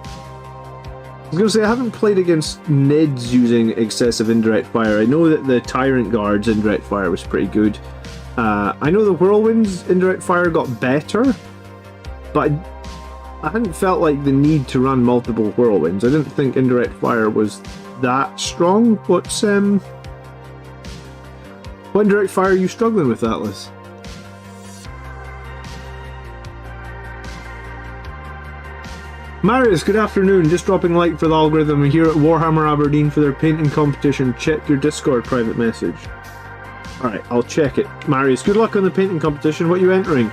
A: was going to say, I haven't played against Nids using excessive indirect fire. I know that the Tyrant Guard's indirect fire was pretty good. I know the Whirlwind's indirect fire got better, but I hadn't felt like the need to run multiple Whirlwinds. I didn't think indirect fire was that strong. What indirect fire are you struggling with, Atlas? Marius, good afternoon. Just dropping a like for the algorithm. We're here at Warhammer Aberdeen for their painting competition. Check your Discord private message. Alright, I'll check it. Marius, good luck on the painting competition. What are you entering?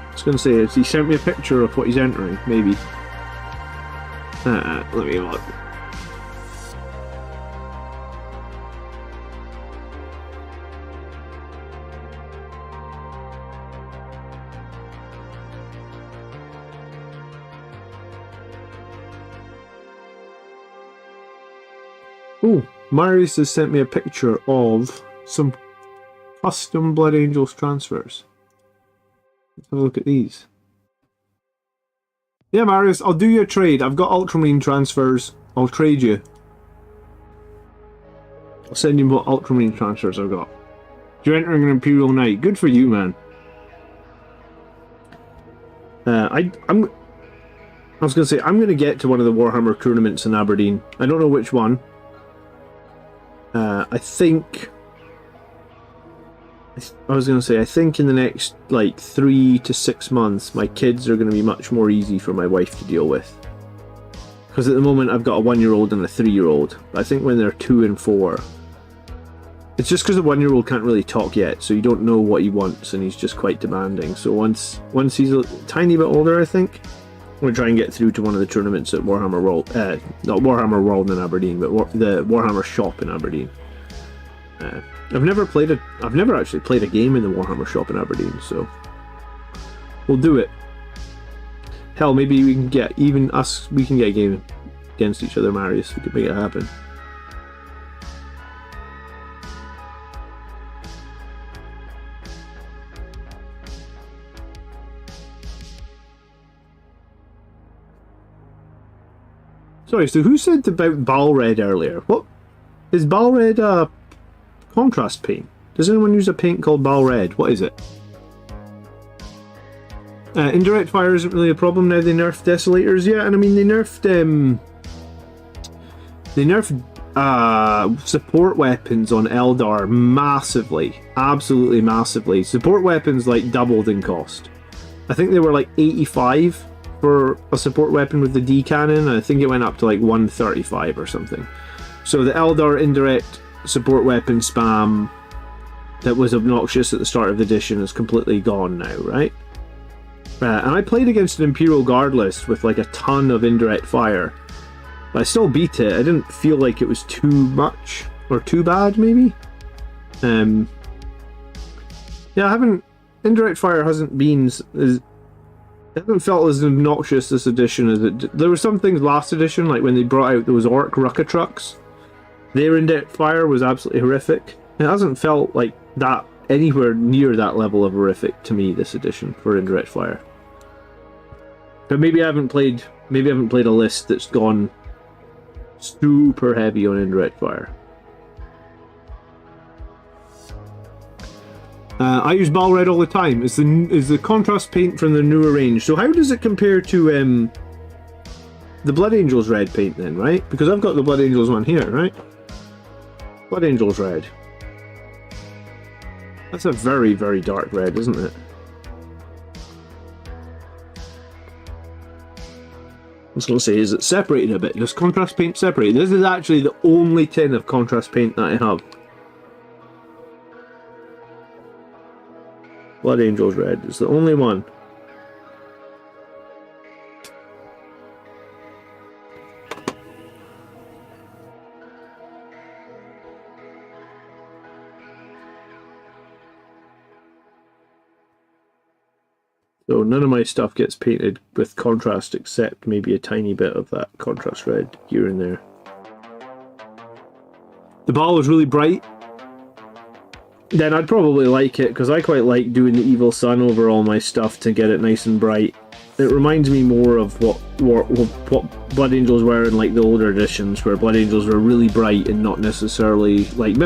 A: I was going to say, he sent me a picture of what he's entering, maybe. Let me look. Oh, Marius has sent me a picture of some custom Blood Angels transfers. Let's have a look at these. Yeah, Marius, I'll do you a trade. I've got Ultramarine transfers. I'll trade you. I'll send you what Ultramarine transfers I've got. You're entering an Imperial Knight. Good for you, man. I was going to say, I'm going to get to one of the Warhammer tournaments in Aberdeen. I don't know which one. I think in the next, like, 3 to 6 months, my kids are going to be much more easy for my wife to deal with. Because at the moment, I've got a 1-year-old and a 3-year-old. I think when they're 2 and 4, it's just because the 1-year-old can't really talk yet, so you don't know what he wants, and he's just quite demanding. So once he's a tiny bit older, I think, I'm going to try and get through to one of the tournaments at Warhammer World, not Warhammer World in Aberdeen, but the Warhammer shop in Aberdeen. I've never actually played a game in the Warhammer shop in Aberdeen, so we'll do it. Hell, maybe we can get we can get a game against each other, Marius. We could make it happen. Sorry, so who said about Balred earlier? What is Balred a contrast paint? Does anyone use a paint called Balred? What is it? Indirect fire isn't really a problem now. They nerfed Desolators, yeah, and I mean they nerfed support weapons on Eldar massively, absolutely massively. Support weapons like doubled in cost. I think they were like 85 for a support weapon with the D cannon, and I think it went up to like 135 or something. So the Eldar indirect support weapon spam that was obnoxious at the start of the edition is completely gone now, right? And I played against an Imperial Guard list with like a ton of indirect fire, but I still beat it. I didn't feel like it was too much or too bad, maybe. Yeah, indirect fire hasn't been it hasn't felt as obnoxious this edition as it did. There were some things last edition, like when they brought out those Orc Rucka trucks. Their indirect fire was absolutely horrific. It hasn't felt like that anywhere near that level of horrific to me this edition for indirect fire. But maybe I haven't played a list that's gone super heavy on indirect fire. I use Ball Red all the time. It's the contrast paint from the newer range. So how does it compare to the Blood Angels red paint then, right? Because I've got the Blood Angels one here, right? Blood Angels red. That's a very, very dark red, isn't it? I was going to say, is it separated a bit? Does contrast paint separate? This is actually the only tin of contrast paint that I have. Blood Angels red is the only one. So none of my stuff gets painted with contrast except maybe a tiny bit of that contrast red here and there. The ball is really bright. Then I'd probably like it, because I quite like doing the Evil Sun over all my stuff to get it nice and bright. It reminds me more of what Blood Angels were in like the older editions, where Blood Angels were really bright and not necessarily like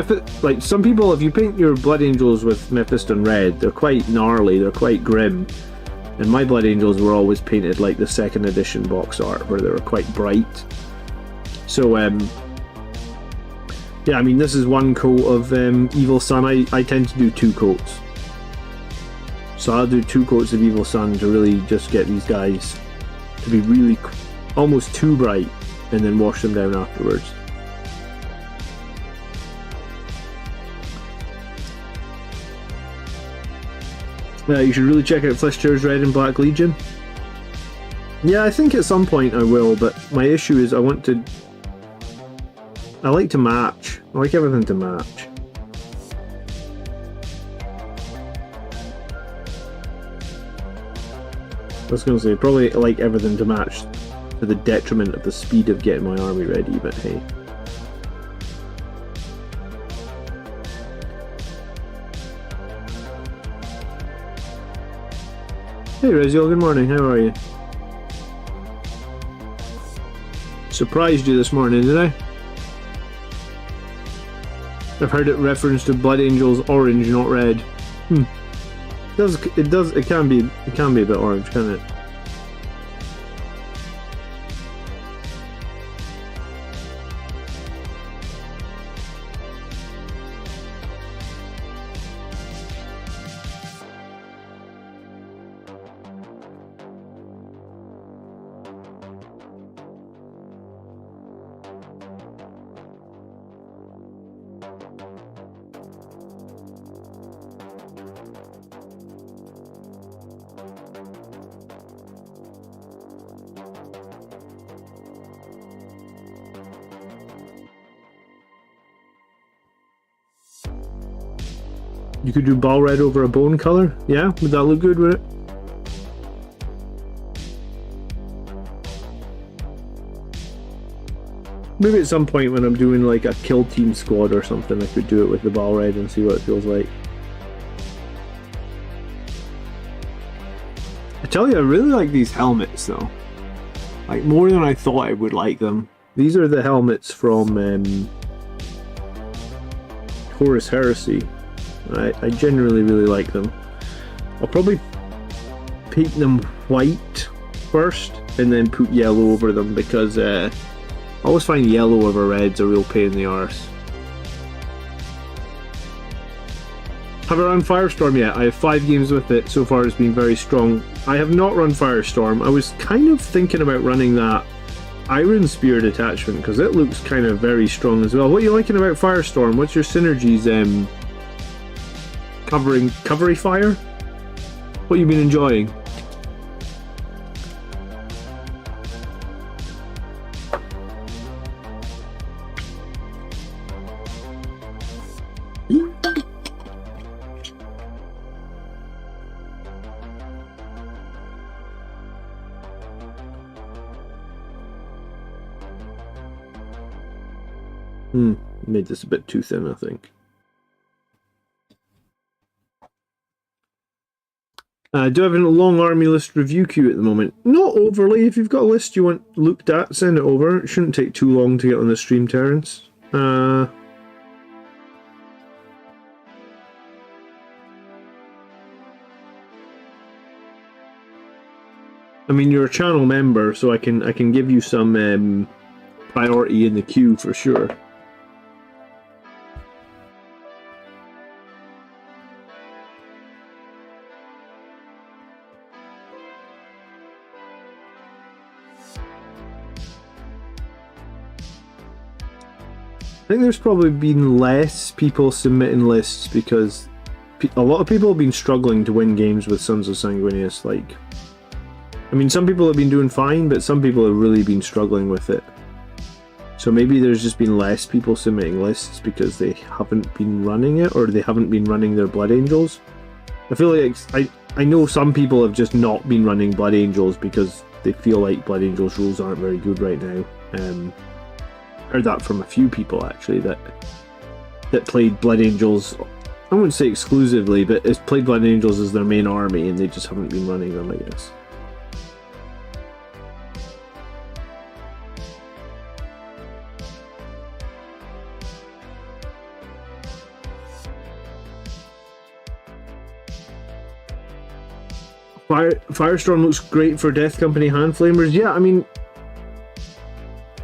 A: like some people, if you paint your Blood Angels with Mephiston red, they're quite gnarly, they're quite grim. And my Blood Angels were always painted like the second edition box art, where they were quite bright. So yeah, I mean, this is one coat of Evil Sun. I tend to do 2 coats. So I'll do 2 coats of Evil Sun to really just get these guys to be really almost too bright, and then wash them down afterwards. You should really check out Flesh-Tear's Red and Black Legion. Yeah, I think at some point I will, but my issue is I like to match. I like everything to match. I was going to say, probably like everything to match to the detriment of the speed of getting my army ready, but hey. Hey Reziel, good morning, how are you? Surprised you this morning, did I? I've heard it referenced to Blood Angels orange, not red. It can be a bit orange, can't it? You could do ball red over a bone color? Yeah? Would that look good, would it? Maybe at some point when I'm doing like a kill team squad or something, I could do it with the ball red and see what it feels like. I tell you, I really like these helmets though. Like more than I thought I would like them. These are the helmets from Horus Heresy. I generally really like them. I'll probably paint them white first and then put yellow over them, because I always find yellow over red's a real pain in the arse. Have I run Firestorm yet? I have 5 games with it. So far it's been very strong. I have not run Firestorm. I was kind of thinking about running that Iron Spear detachment, because it looks kind of very strong as well. What are you liking about Firestorm? What's your synergies? Covery fire? What have you been enjoying? Made this a bit too thin, I think. Do I have a long army list review queue at the moment? Not overly. If you've got a list you want looked at, send it over. It shouldn't take too long to get on the stream, Terrence. I mean, you're a channel member, so I can give you some priority in the queue for sure. I think there's probably been less people submitting lists because a lot of people have been struggling to win games with Sons of Sanguinius. Like, I mean, some people have been doing fine, but some people have really been struggling with it. So maybe there's just been less people submitting lists because they haven't been running it, or they haven't been running their Blood Angels. I feel like I know some people have just not been running Blood Angels because they feel like Blood Angels rules aren't very good right now. Heard that from a few people actually that played Blood Angels. I wouldn't say exclusively, but it's played Blood Angels as their main army, and they just haven't been running them, I guess. Firestorm looks great for Death Company hand flamers. Yeah, I mean,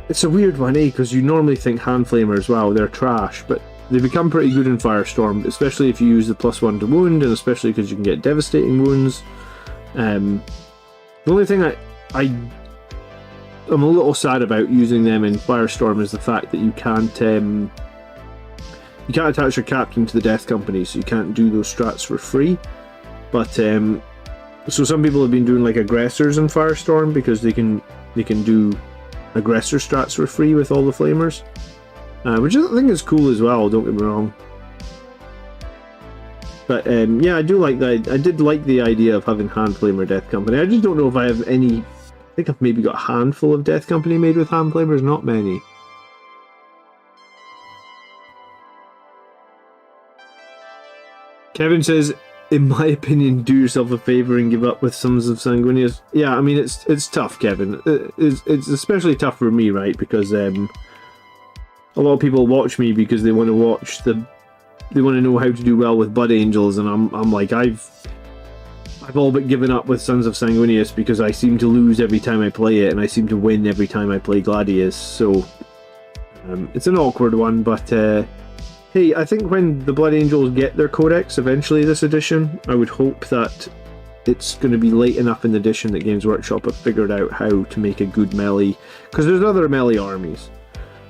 A: it's a weird one, because you normally think hand flamers, wow, they're trash, but they become pretty good in Firestorm, especially if you use the +1 to wound, and especially because you can get devastating wounds. The only thing I'm a little sad about using them in Firestorm is the fact that you can't attach your captain to the Death Company, so you can't do those strats for free. But so some people have been doing like aggressors in Firestorm because they can do aggressor strats for free with all the flamers, which I think is cool as well, don't get me wrong. But yeah, I do like that. I did like the idea of having hand flamer Death Company. I just don't know if I have any. I think I've maybe got a handful of Death Company made with hand flamers, not many. Kevin says, in my opinion, do yourself a favour and give up with Sons of Sanguinius. Yeah, I mean, it's tough, Kevin. It's especially tough for me, right? Because a lot of people watch me because they want to watch they want to know how to do well with Blood Angels, and I'm like, I've all but given up with Sons of Sanguinius because I seem to lose every time I play it, and I seem to win every time I play Gladius. So it's an awkward one, but hey, I think when the Blood Angels get their codex eventually this edition, I would hope that it's going to be late enough in the edition that Games Workshop have figured out how to make a good melee, because there's other melee armies.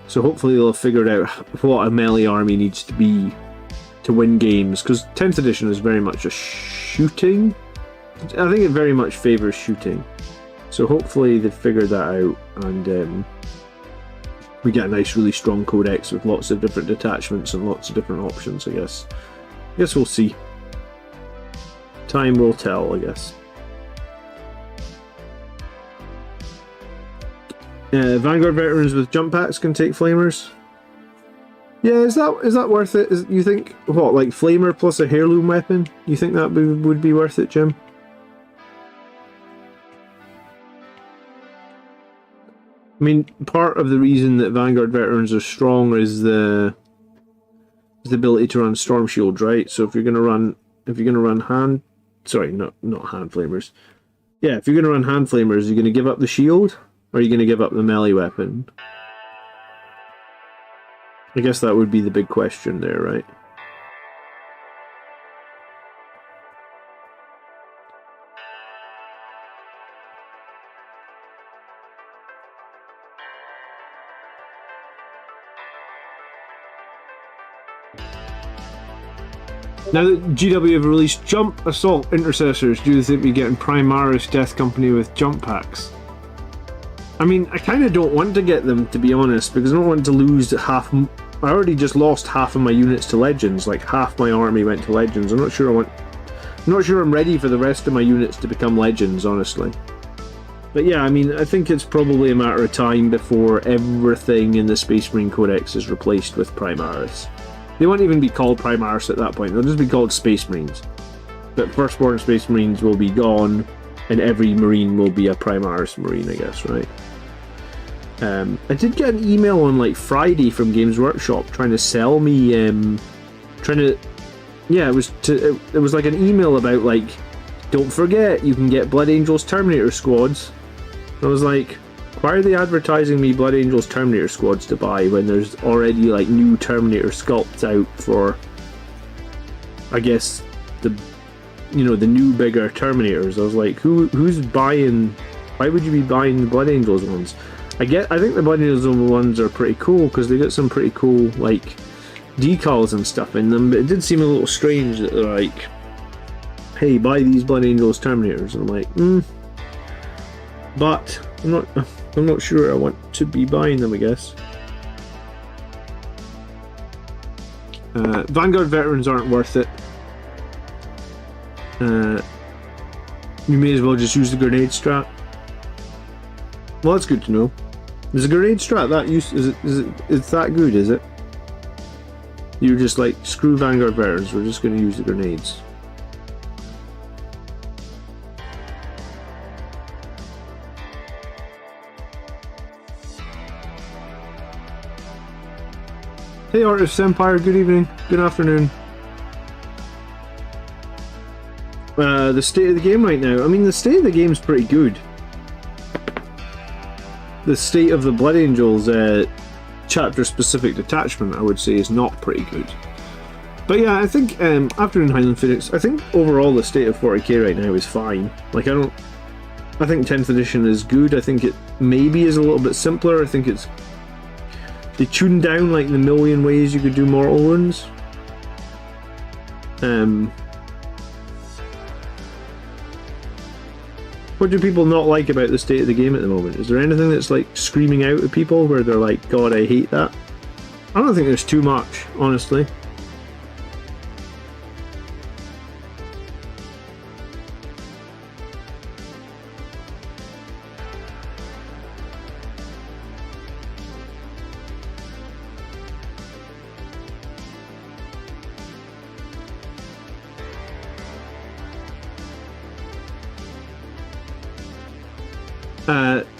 A: So hopefully they'll have figured out what a melee army needs to be to win games, because 10th edition is very much a shooting. I think it very much favours shooting. So hopefully they've figured that out, and we get a nice, really strong codex with lots of different detachments and lots of different options, I guess. I guess we'll see. Time will tell, I guess. Vanguard veterans with jump packs can take flamers. Yeah, is that worth it? You think, what, like flamer plus a heirloom weapon? You think that would be worth it, Jim? I mean, part of the reason that Vanguard veterans are strong is the ability to run storm shields, right? So if you're gonna run not hand flamers. Yeah, if you're gonna run hand flamers, you're gonna give up the shield, or are you gonna give up the melee weapon? I guess that would be the big question there, right? Now that GW have released Jump Assault Intercessors, do you think we get in Primarchs Death Company with jump packs? I mean, I kind of don't want to get them, to be honest, because I don't want to lose half. I already just lost half of my units to Legends. Like half my army went to Legends. I'm not sure I'm ready for the rest of my units to become Legends, honestly. But yeah, I mean, I think it's probably a matter of time before everything in the Space Marine Codex is replaced with Primarchs. They won't even be called Primarchs at that point, they'll just be called Space Marines. But Firstborn Space Marines will be gone, and every Marine will be a Primarchs Marine, I guess, right? I did get an email on like Friday from Games Workshop trying to sell me, it was like an email about like, don't forget you can get Blood Angels Terminator squads. I was like, why are they advertising me Blood Angels Terminator squads to buy when there's already like new Terminator sculpts out for, I guess, the new bigger Terminators. I was like, who's buying? Why would you be buying the Blood Angels ones? I think the Blood Angels ones are pretty cool because they got some pretty cool like decals and stuff in them. But it did seem a little strange that they're like, hey, buy these Blood Angels Terminators. And I'm like, but I'm not sure I want to be buying them, I guess. Vanguard veterans aren't worth it. You may as well just use the grenade strat. Well, that's good to know. Is a grenade strat that use? It's that good? Is it? You're just like, screw Vanguard veterans. We're just going to use the grenades. Hey Artist Empire, good evening, good afternoon. The state of the game right now. I mean, the state of the game is pretty good. The state of the Blood Angels chapter-specific detachment, I would say, is not pretty good. But yeah, I think after Highland Phoenix, I think overall the state of 40k right now is fine. Like, I think 10th edition is good. I think it maybe is a little bit simpler. I think they tuned down like the million ways you could do mortal wounds. What do people not like about the state of the game at the moment? Is there anything that's like screaming out at people where they're like, God, I hate that? I don't think there's too much, honestly.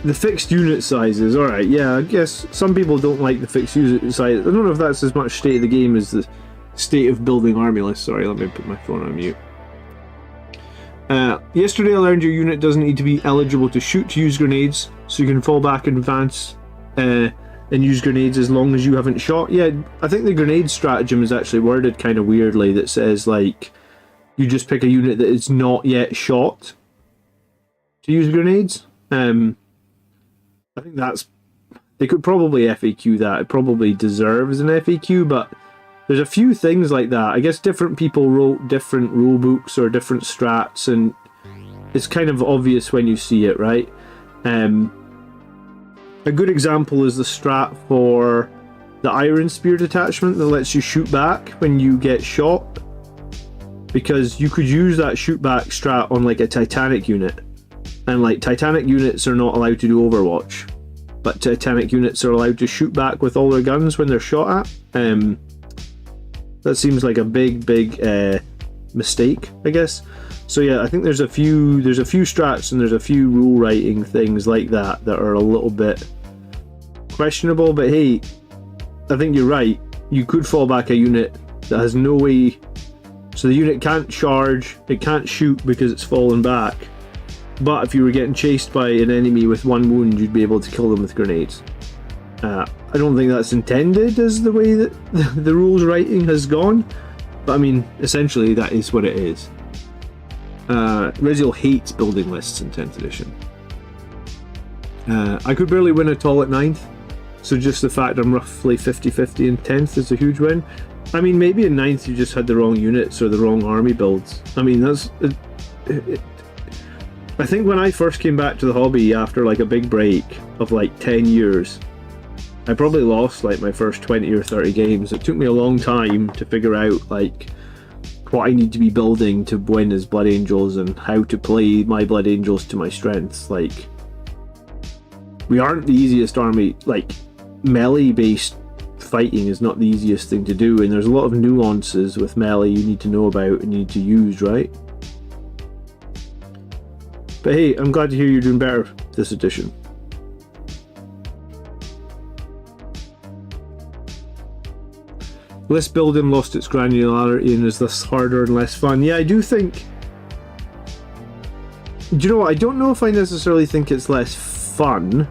A: The fixed unit sizes, alright, yeah, I guess some people don't like the fixed unit size. I don't know if that's as much state of the game as the state of building army lists. Sorry, let me put my phone on mute. Yesterday I learned your unit doesn't need to be eligible to shoot to use grenades, so you can fall back in advance and use grenades as long as you haven't shot. Yeah, I think the grenade stratagem is actually worded kind of weirdly, that says like, you just pick a unit that is not yet shot to use grenades. I think they could probably FAQ that. It probably deserves an FAQ, but there's a few things like that. I guess different people wrote different rule books or different strats, and it's kind of obvious when you see it, right? A good example is the strat for the Iron Spear detachment that lets you shoot back when you get shot, because you could use that shoot back strat on like a Titanic unit. And like, Titanic units are not allowed to do Overwatch, but Titanic units are allowed to shoot back with all their guns when they're shot at. That seems like a big mistake, I guess. So yeah, I think there's a few strats and there's a few rule writing things like that are a little bit questionable. But hey, I think you're right. You could fall back a unit that has no way, so the unit can't charge, it can't shoot because it's fallen back. But if you were getting chased by an enemy with one wound, you'd be able to kill them with grenades. I don't think that's intended as the way that the rules writing has gone, but I mean, essentially that is what it is. Reziel hates building lists in 10th edition. I could barely win at all at 9th, so just the fact I'm roughly 50-50 in 10th is a huge win. I mean, maybe in 9th you just had the wrong units or the wrong army builds. I mean, that's... I think when I first came back to the hobby after like a big break of like 10 years, I probably lost like my first 20 or 30 games. It took me a long time to figure out like what I need to be building to win as Blood Angels and how to play my Blood Angels to my strengths. Like, we aren't the easiest army, like melee based fighting is not the easiest thing to do, and there's a lot of nuances with melee you need to know about and you need to use, right? But hey, I'm glad to hear you're doing better this edition. List building lost its granularity and is thus harder and less fun. Yeah, I do think... Do you know what? I don't know if I necessarily think it's less fun.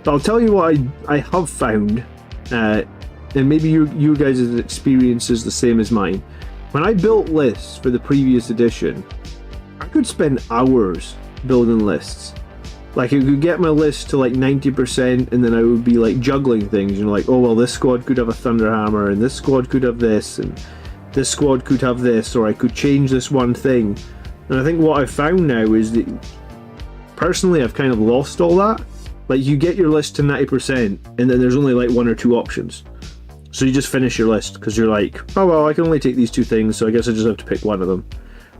A: But I'll tell you what I have found, and maybe you guys' experience is the same as mine. When I built lists for the previous edition, I could spend hours building lists. Like, I could get my list to like 90%, and then I would be like juggling things, you know, like, oh well, this squad could have a Thunderhammer, and this squad could have this, and this squad could have this, or I could change this one thing. And I think what I've found now is that, personally, I've kind of lost all that. Like, you get your list to 90%, and then there's only like 1 or 2 options. So you just finish your list, because you're like, oh well, I can only take these 2 things, so I guess I just have to pick one of them.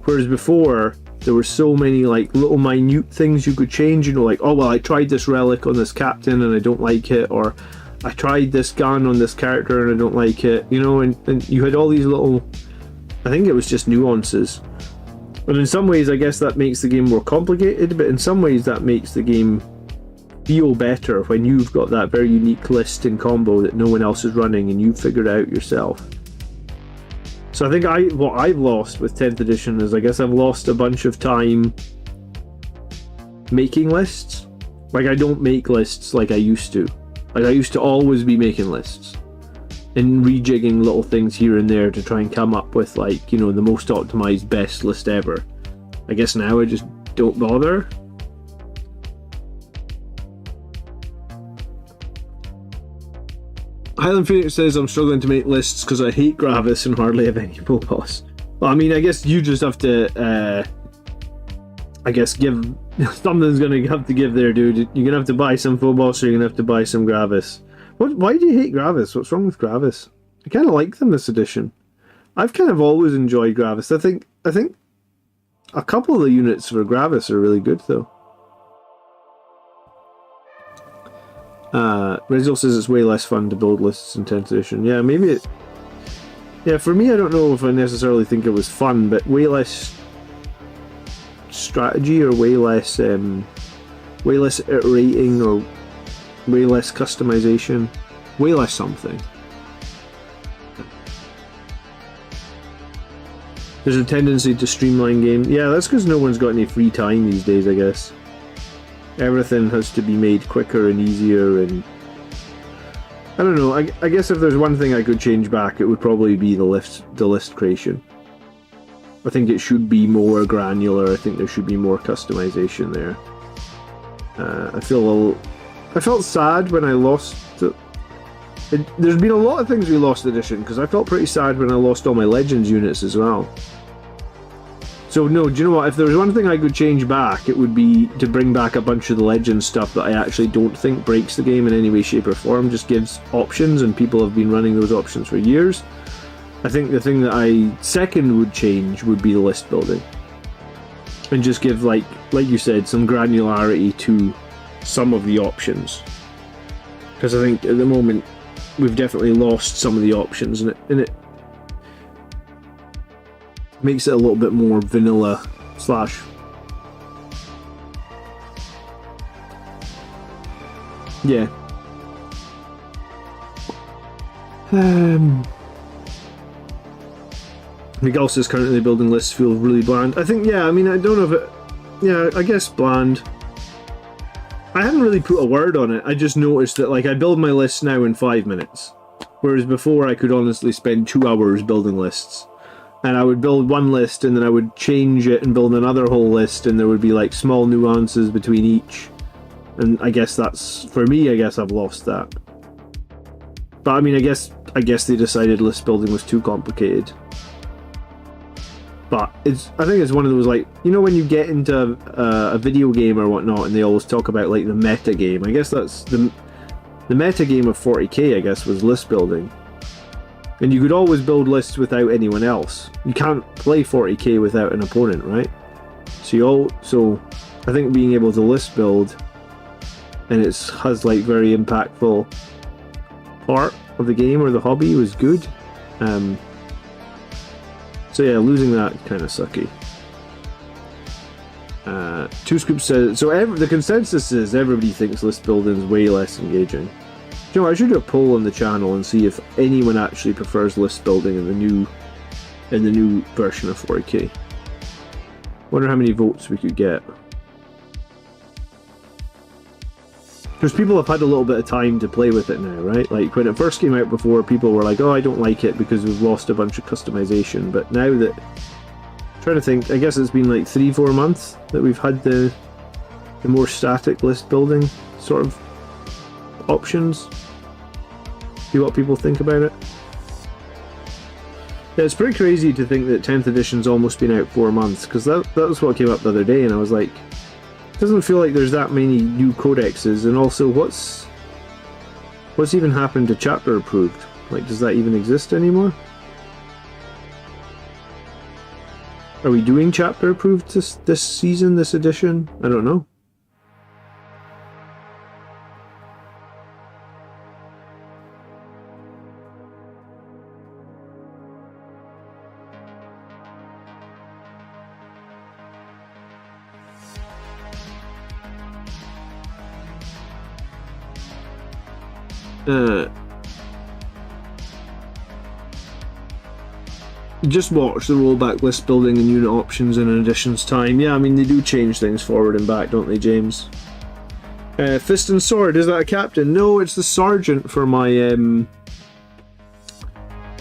A: Whereas before, there were so many like little minute things you could change, you know, like, oh well, I tried this relic on this captain and I don't like it, or I tried this gun on this character and I don't like it, you know, and you had all these little, I think it was just nuances. And in some ways, I guess that makes the game more complicated, but in some ways that makes the game feel better when you've got that very unique list and combo that no one else is running and you figured it out yourself. So I think what I've lost with 10th edition is, I guess I've lost a bunch of time making lists. Like, I don't make lists like I used to. Like, I used to always be making lists and rejigging little things here and there to try and come up with, like, you know, the most optimized best list ever. I guess now I just don't bother. Highland Phoenix says, I'm struggling to make lists because I hate Gravis and hardly have any Phobos. Well, I mean, I guess you just have to, I guess, give... Something's going to have to give there, dude. You're going to have to buy some Phobos, or you're going to have to buy some Gravis. Why do you hate Gravis? What's wrong with Gravis? I kind of like them this edition. I've kind of always enjoyed Gravis. I think a couple of the units for Gravis are really good, though. Rizzo says it's way less fun to build lists in 10th edition. Yeah, maybe it... Yeah, for me, I don't know if I necessarily think it was fun, but way less strategy, or way less iterating, or way less customization. Way less something. There's a tendency to streamline games. Yeah, that's because no one's got any free time these days, I guess. Everything has to be made quicker and easier, and I don't know, I guess if there's one thing I could change back, it would probably be the list creation. I think it should be more granular. I think there should be more customization there. I felt sad when I lost there's been a lot of things we lost edition, because I felt pretty sad when I lost all my Legends units as well. So no, do you know what? If there was one thing I could change back, it would be to bring back a bunch of the Legends stuff that I actually don't think breaks the game in any way, shape or form, just gives options, and people have been running those options for years. I think the thing that I second would change would be the list building. And just give, like you said, some granularity to some of the options. Because I think at the moment, we've definitely lost some of the options, and it makes it a little bit more vanilla slash. Yeah. Miguel says currently building lists feel really bland. I think, yeah, I mean, I don't know if it... Yeah, I guess bland. I haven't really put a word on it. I just noticed that, like, I build my lists now in 5 minutes. Whereas before I could honestly spend 2 hours building lists. And I would build one list, and then I would change it and build another whole list, and there would be like small nuances between each. And I guess that's, for me, I guess I've lost that. But I mean, I guess they decided list building was too complicated. But I think it's one of those, like, you know, when you get into a video game or whatnot, and they always talk about like the meta game. I guess that's the meta game of 40k. I guess was list building. And you could always build lists without anyone else. You can't play 40k without an opponent, right? So I think being able to list build, and it has like very impactful part of the game or the hobby, was good. So yeah, losing that kind of sucky. Two Scoops says, so the consensus is everybody thinks list building is way less engaging. You know, I should do a poll on the channel and see if anyone actually prefers list building in the new version of 40k. Wonder how many votes we could get. Because people have had a little bit of time to play with it now, right? Like when it first came out before, people were like, oh, I don't like it because we've lost a bunch of customization. But now that, I'm trying to think, I guess it's been like 3-4 months that we've had the more static list building sort of options. See what people think about it. Yeah, it's pretty crazy to think that 10th edition's almost been out 4 months, because that was what came up the other day, and I was like, it doesn't feel like there's that many new codexes, and also what's even happened to chapter approved? Like, does that even exist anymore? Are we doing chapter approved this season, this edition? I don't know. Just watch the rollback list building and unit options in addition's time. Yeah, I mean, they do change things forward and back, don't they, James? Fist and Sword, is that a captain? No, it's the sergeant for my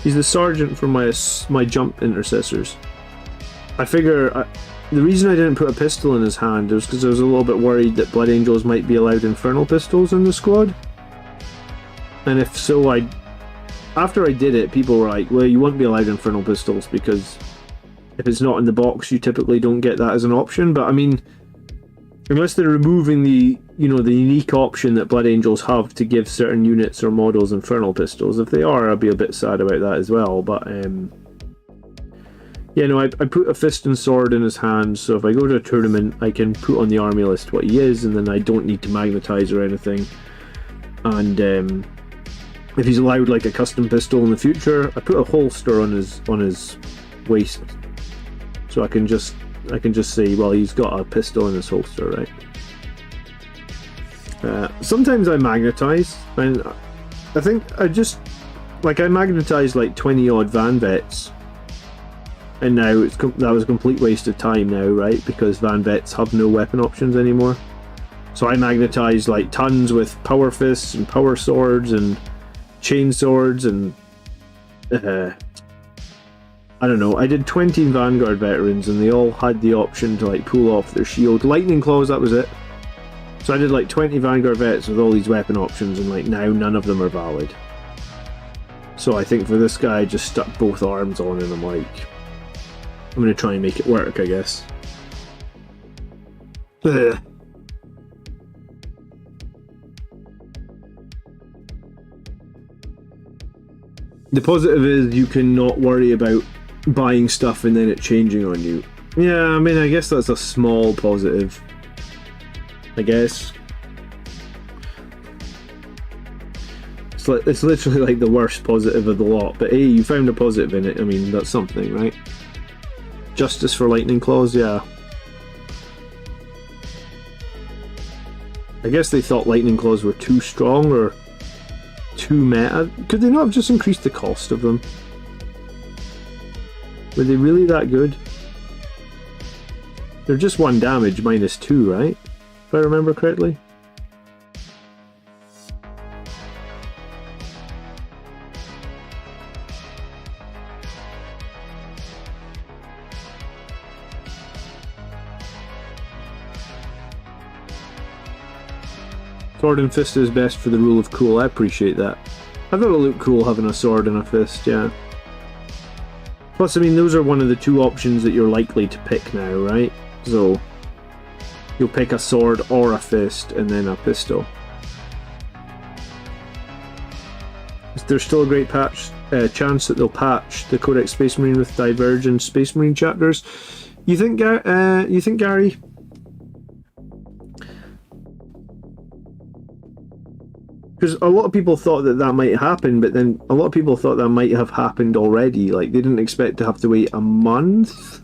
A: he's the sergeant for my jump intercessors. I figure the reason I didn't put a pistol in his hand was because I was a little bit worried that Blood Angels might be allowed infernal pistols in the squad. And if so, after I did it, people were like, well, you won't be allowed infernal pistols because if it's not in the box, you typically don't get that as an option. But I mean, unless they're removing the unique option that Blood Angels have to give certain units or models infernal pistols, if they are, I'll be a bit sad about that as well. But yeah, no, I put a Fist and Sword in his hand, so if I go to a tournament, I can put on the army list what he is, and then I don't need to magnetize or anything. And if he's allowed like a custom pistol in the future, I put a holster on his waist, so I can just say, well, he's got a pistol in his holster, right? Sometimes I magnetize, and I think I magnetized like 20 odd Van Vets, and now that was a complete waste of time now, right? Because Van Vets have no weapon options anymore. So I magnetized like tons with power fists and power swords and chain swords and I don't know, I did 20 Vanguard veterans and they all had the option to like pull off their shield. Lightning claws, that was it. So I did like 20 Vanguard vets with all these weapon options, and like now none of them are valid. So I think for this guy I just stuck both arms on and I'm like, I'm gonna try and make it work, I guess. Ugh. The positive is you can not worry about buying stuff and then it changing on you. Yeah, I mean, I guess that's a small positive. I guess. It's literally like the worst positive of the lot, but hey, you found a positive in it. I mean, that's something, right? Justice for lightning claws, yeah. I guess they thought lightning claws were too strong or too meta. Could they not have just increased the cost of them? Were they really that good? They're just 1 damage minus 2, right? If I remember correctly. Sword and fist is best for the rule of cool. I appreciate that. I thought it looked cool having a sword and a fist, yeah. Plus, I mean, those are one of the 2 options that you're likely to pick now, right? So, you'll pick a sword or a fist and then a pistol. There's still a great chance that they'll patch the Codex Space Marine with Divergent Space Marine chapters. You think, Gary? Because a lot of people thought that might happen, but then a lot of people thought that might have happened already. Like, they didn't expect to have to wait a month.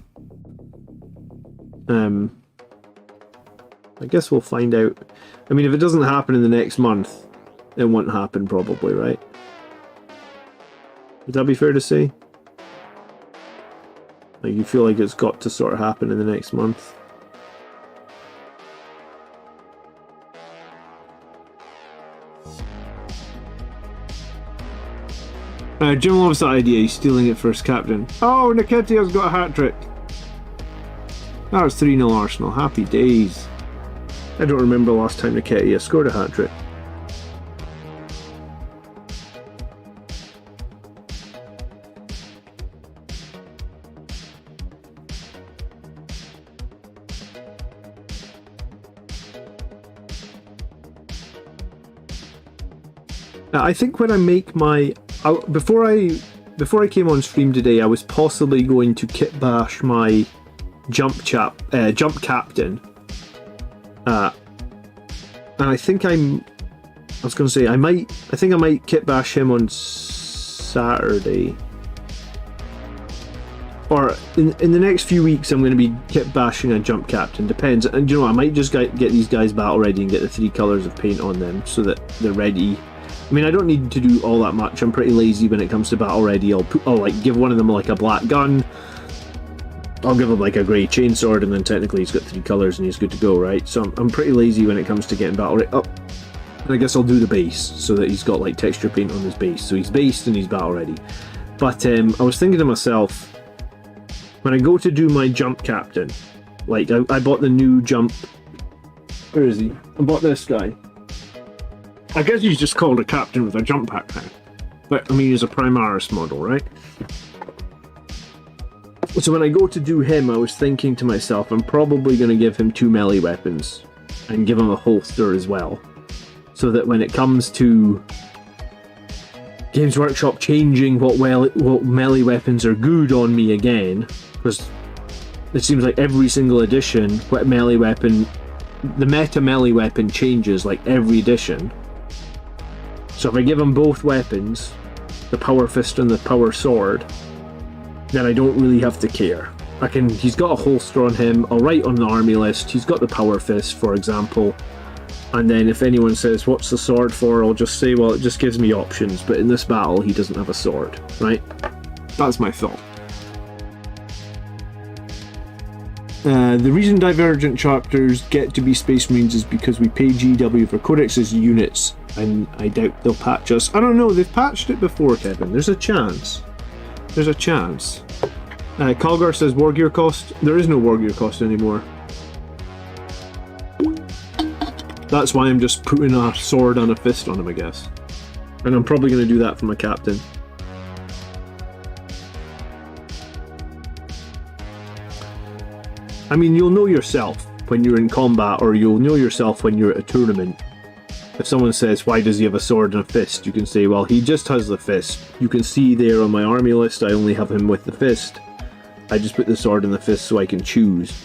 A: I guess we'll find out. I mean, if it doesn't happen in the next month, it won't happen probably, right? Would that be fair to say? Like, you feel like it's got to sort of happen in the next month? Jim loves that idea. He's stealing it first, Captain. Oh, Nikitia's got a hat-trick. That was 3-0 Arsenal. Happy days. I don't remember the last time Nikitia scored a hat-trick. I think when I make my... Before I came on stream today, I was possibly going to kit bash my jump captain. And I think I was going to say, I think I might kit bash him on Saturday. Or in the next few weeks, I'm going to be kit bashing a jump captain. Depends. And you know, I might just get these guys battle ready and get the 3 colours of paint on them so that they're ready. I mean, I don't need to do all that much. I'm pretty lazy when it comes to battle ready. I'll like give one of them like a black gun. I'll give him like a grey chainsword, and then technically he's got 3 colours and he's good to go, right? So I'm pretty lazy when it comes to getting battle ready. Oh, and I guess I'll do the base so that he's got like texture paint on his base. So he's based and he's battle ready. But I was thinking to myself, when I go to do my jump captain, like I bought the new jump. Where is he? I bought this guy. I guess he's just called a captain with a jump pack now. But I mean, he's a Primarchs model, right? So when I go to do him, I was thinking to myself, I'm probably going to give him 2 melee weapons and give him a holster as well, so that when it comes to Games Workshop changing what melee weapons are good on me again, because it seems like every single edition, what melee weapon, the meta melee weapon changes like every edition. So if I give him both weapons, the power fist and the power sword, then I don't really have to care. He's got a holster on him, I'll write on the army list, he's got the power fist, for example, and then if anyone says, what's the sword for, I'll just say, well, it just gives me options, but in this battle, he doesn't have a sword, right? That's my thought. The reason Divergent chapters get to be Space Marines is because we pay GW for codex's units, and I doubt they'll patch us. I don't know, they've patched it before, Kevin. There's a chance. There's a chance. Calgar says war gear cost. There is no war gear cost anymore. That's why I'm just putting a sword and a fist on him, I guess. And I'm probably going to do that for my captain. I mean, you'll know yourself when you're in combat, or you'll know yourself when you're at a tournament. If someone says, why does he have a sword and a fist? You can say, well, he just has the fist. You can see there on my army list, I only have him with the fist. I just put the sword and the fist so I can choose.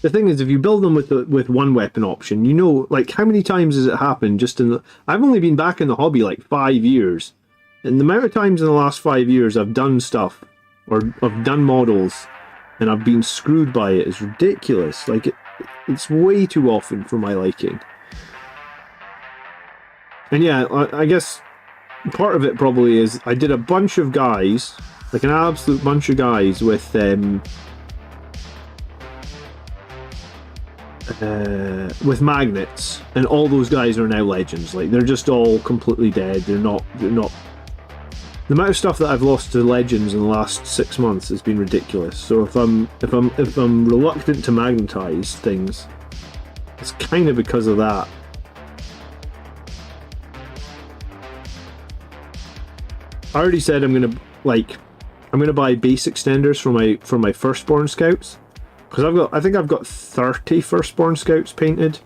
A: The thing is, if you build them with one weapon option, you know, like, how many times has it happened just in the... I've only been back in the hobby like 5 years. And the amount of times in the last 5 years I've done stuff, or I've done models, and I've been screwed by it is ridiculous. Like, it's way too often for my liking. And yeah, I guess part of it probably is I did a bunch of guys, like an absolute bunch of guys with magnets, and all those guys are now legends. Like, they're just all completely dead. They're not. The amount of stuff that I've lost to legends in the last 6 months has been ridiculous. So if I'm reluctant to magnetize things, it's kind of because of that. I already said I'm gonna buy base extenders for my firstborn scouts, because I think I've got 30 firstborn scouts painted,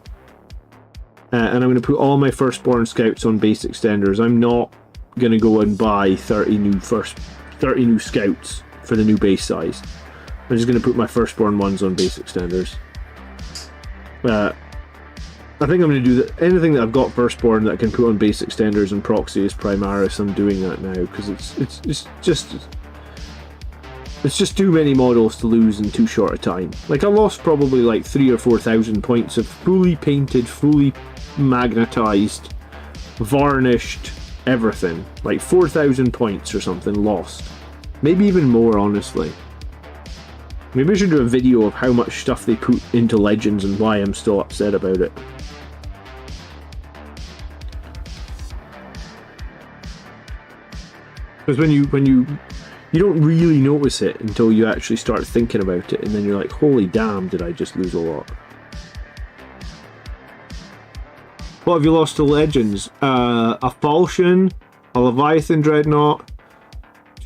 A: and I'm gonna put all my firstborn scouts on base extenders. I'm not gonna go and buy 30 new scouts for the new base size. I'm just gonna put my firstborn ones on base extenders. I think I'm going to do anything that I've got Firstborn that I can put on base extenders and proxy as Primaris. I'm doing that now because it's just too many models to lose in too short a time. Like, I lost probably like 3,000 or 4,000 points of fully painted, fully magnetized, varnished everything. Like 4,000 points or something lost. Maybe even more, honestly. Maybe I should do a video of how much stuff they put into Legends and why I'm still upset about it. Because when you don't really notice it until you actually start thinking about it, and then you're like, holy damn, did I just lose a lot? What have you lost to Legends? A Falchion, a Leviathan Dreadnought,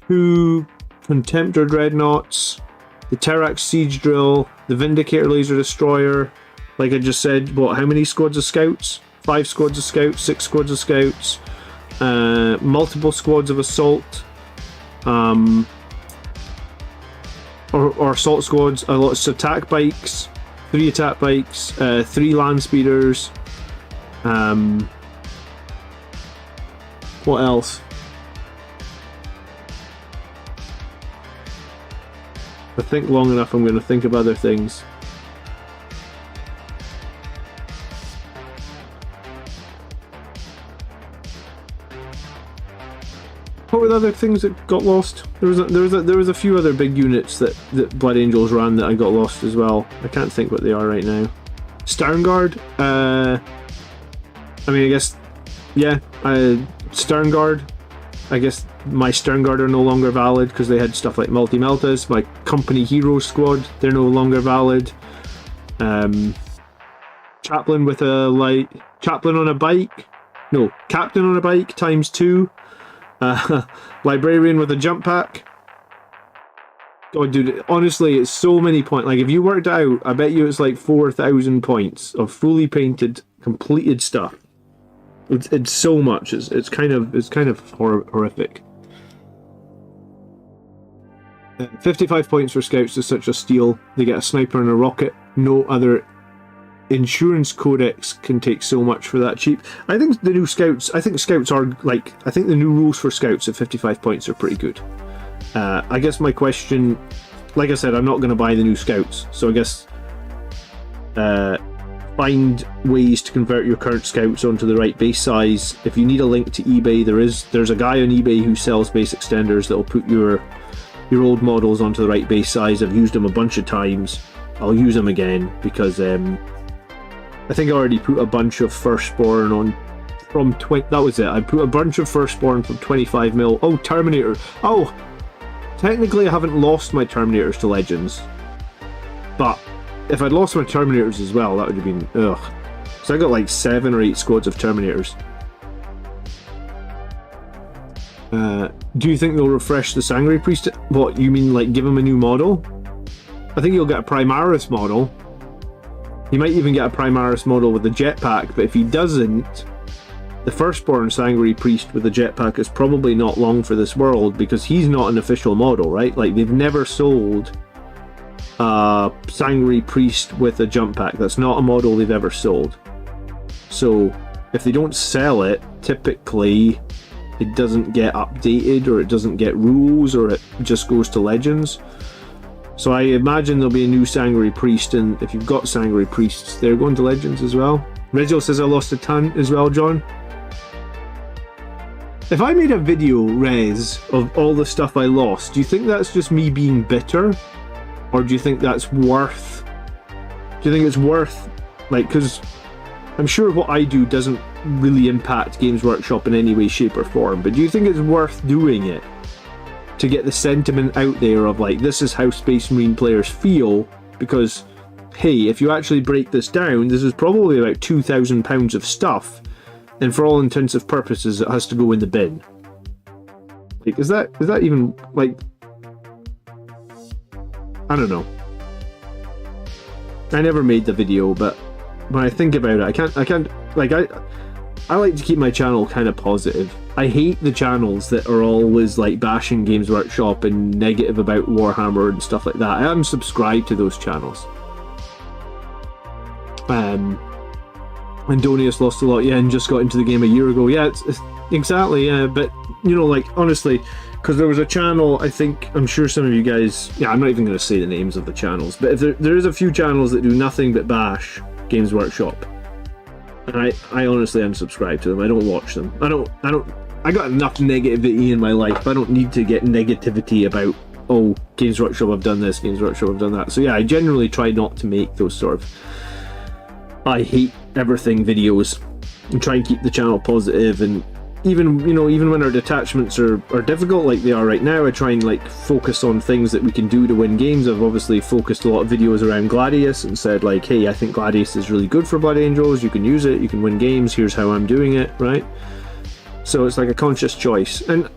A: 2 Contemptor Dreadnoughts, the Terrax Siege Drill, the Vindicator Laser Destroyer. Like I just said, what, how many squads of scouts? 5 squads of scouts, 6 squads of scouts, multiple squads of assault, or assault squads, a lot of attack bikes, 3 attack bikes, 3 land speeders. What else? If I think long enough, I'm going to think of other things. What were the other things that got lost? There was a few other big units that Blood Angels ran that I got lost as well. I can't think what they are right now. Sternguard. I mean, I guess, yeah. Sternguard. I guess my Sternguard are no longer valid because they had stuff like Multi-Meltas. My Company Hero Squad, they're no longer valid. Chaplain with a Chaplain on a bike. No, Captain on a bike ×2. Librarian with a jump pack. God, dude, honestly, it's so many points. Like, if you worked it out, I bet you it's like 4,000 points of fully painted, completed stuff. It's so much. It's kind of horrific. 55 points for scouts is such a steal. They get a sniper and a rocket. No other insurance codex can take so much for that cheap. I think the new scouts. I think the new rules for scouts at 55 points are pretty good. I guess my question, like I said, I'm not going to buy the new scouts, so I guess find ways to convert your current scouts onto the right base size. If you need a link to eBay, there's a guy on eBay who sells base extenders that'll put your old models onto the right base size. I've used them a bunch of times. I'll use them again because I think I already put a bunch of Firstborn on from 20. That was it. I put a bunch of Firstborn from 25 mil. Oh, Terminator. Oh, technically I haven't lost my Terminators to Legends, but if I'd lost my Terminators as well, that would have been ugh. So I got like 7 or 8 squads of Terminators. Do you think they'll refresh the Sanguinary Priest? What, you mean like give him a new model? I think you'll get a Primaris model. He might even get a Primaris model with a jetpack, but if he doesn't, the Firstborn Sanguinary Priest with a jetpack is probably not long for this world because he's not an official model, right? Like, they've never sold a Sanguinary Priest with a jump pack. That's not a model they've ever sold. So if they don't sell it, typically it doesn't get updated, or it doesn't get rules, or it just goes to Legends. So I imagine there'll be a new Sanguinary Priest, and if you've got Sanguinary Priests, they're going to Legends as well. Rizzo says I lost a ton as well, John. If I made a video, Rez, of all the stuff I lost, do you think that's just me being bitter? Or do you think that's worth... Do you think it's worth... Like, because I'm sure what I do doesn't really impact Games Workshop in any way, shape or form, but do you think it's worth doing it to get the sentiment out there of like, this is how Space Marine players feel? Because, hey, if you actually break this down, this is probably about £2,000 of stuff, and for all intensive purposes it has to go in the bin. Like, is that even, like, I don't know. I never made the video, but when I think about it, I can't like, I like to keep my channel kind of positive. I hate the channels that are always like bashing Games Workshop and negative about Warhammer and stuff like that. I unsubscribe to those channels. Andonius lost a lot, yeah, and just got into the game a year ago. Yeah, it's exactly, yeah. But you know, like honestly, because there was a channel, I'm sure some of you guys, yeah, I'm not even going to say the names of the channels, but if there is a few channels that do nothing but bash Games Workshop, and I honestly unsubscribe to them. I don't watch them. I got enough negativity in my life. I don't need to get negativity about, oh, Games Workshop have done this, Games Workshop have done that. So yeah, I generally try not to make those sort of I hate everything videos, and try and keep the channel positive. And even when our detachments are difficult like they are right now, I try and like focus on things that we can do to win games. I've obviously focused a lot of videos around Gladius and said like, hey, I think Gladius is really good for Blood Angels, you can use it, you can win games, here's how I'm doing it, right? So it's like a conscious choice. And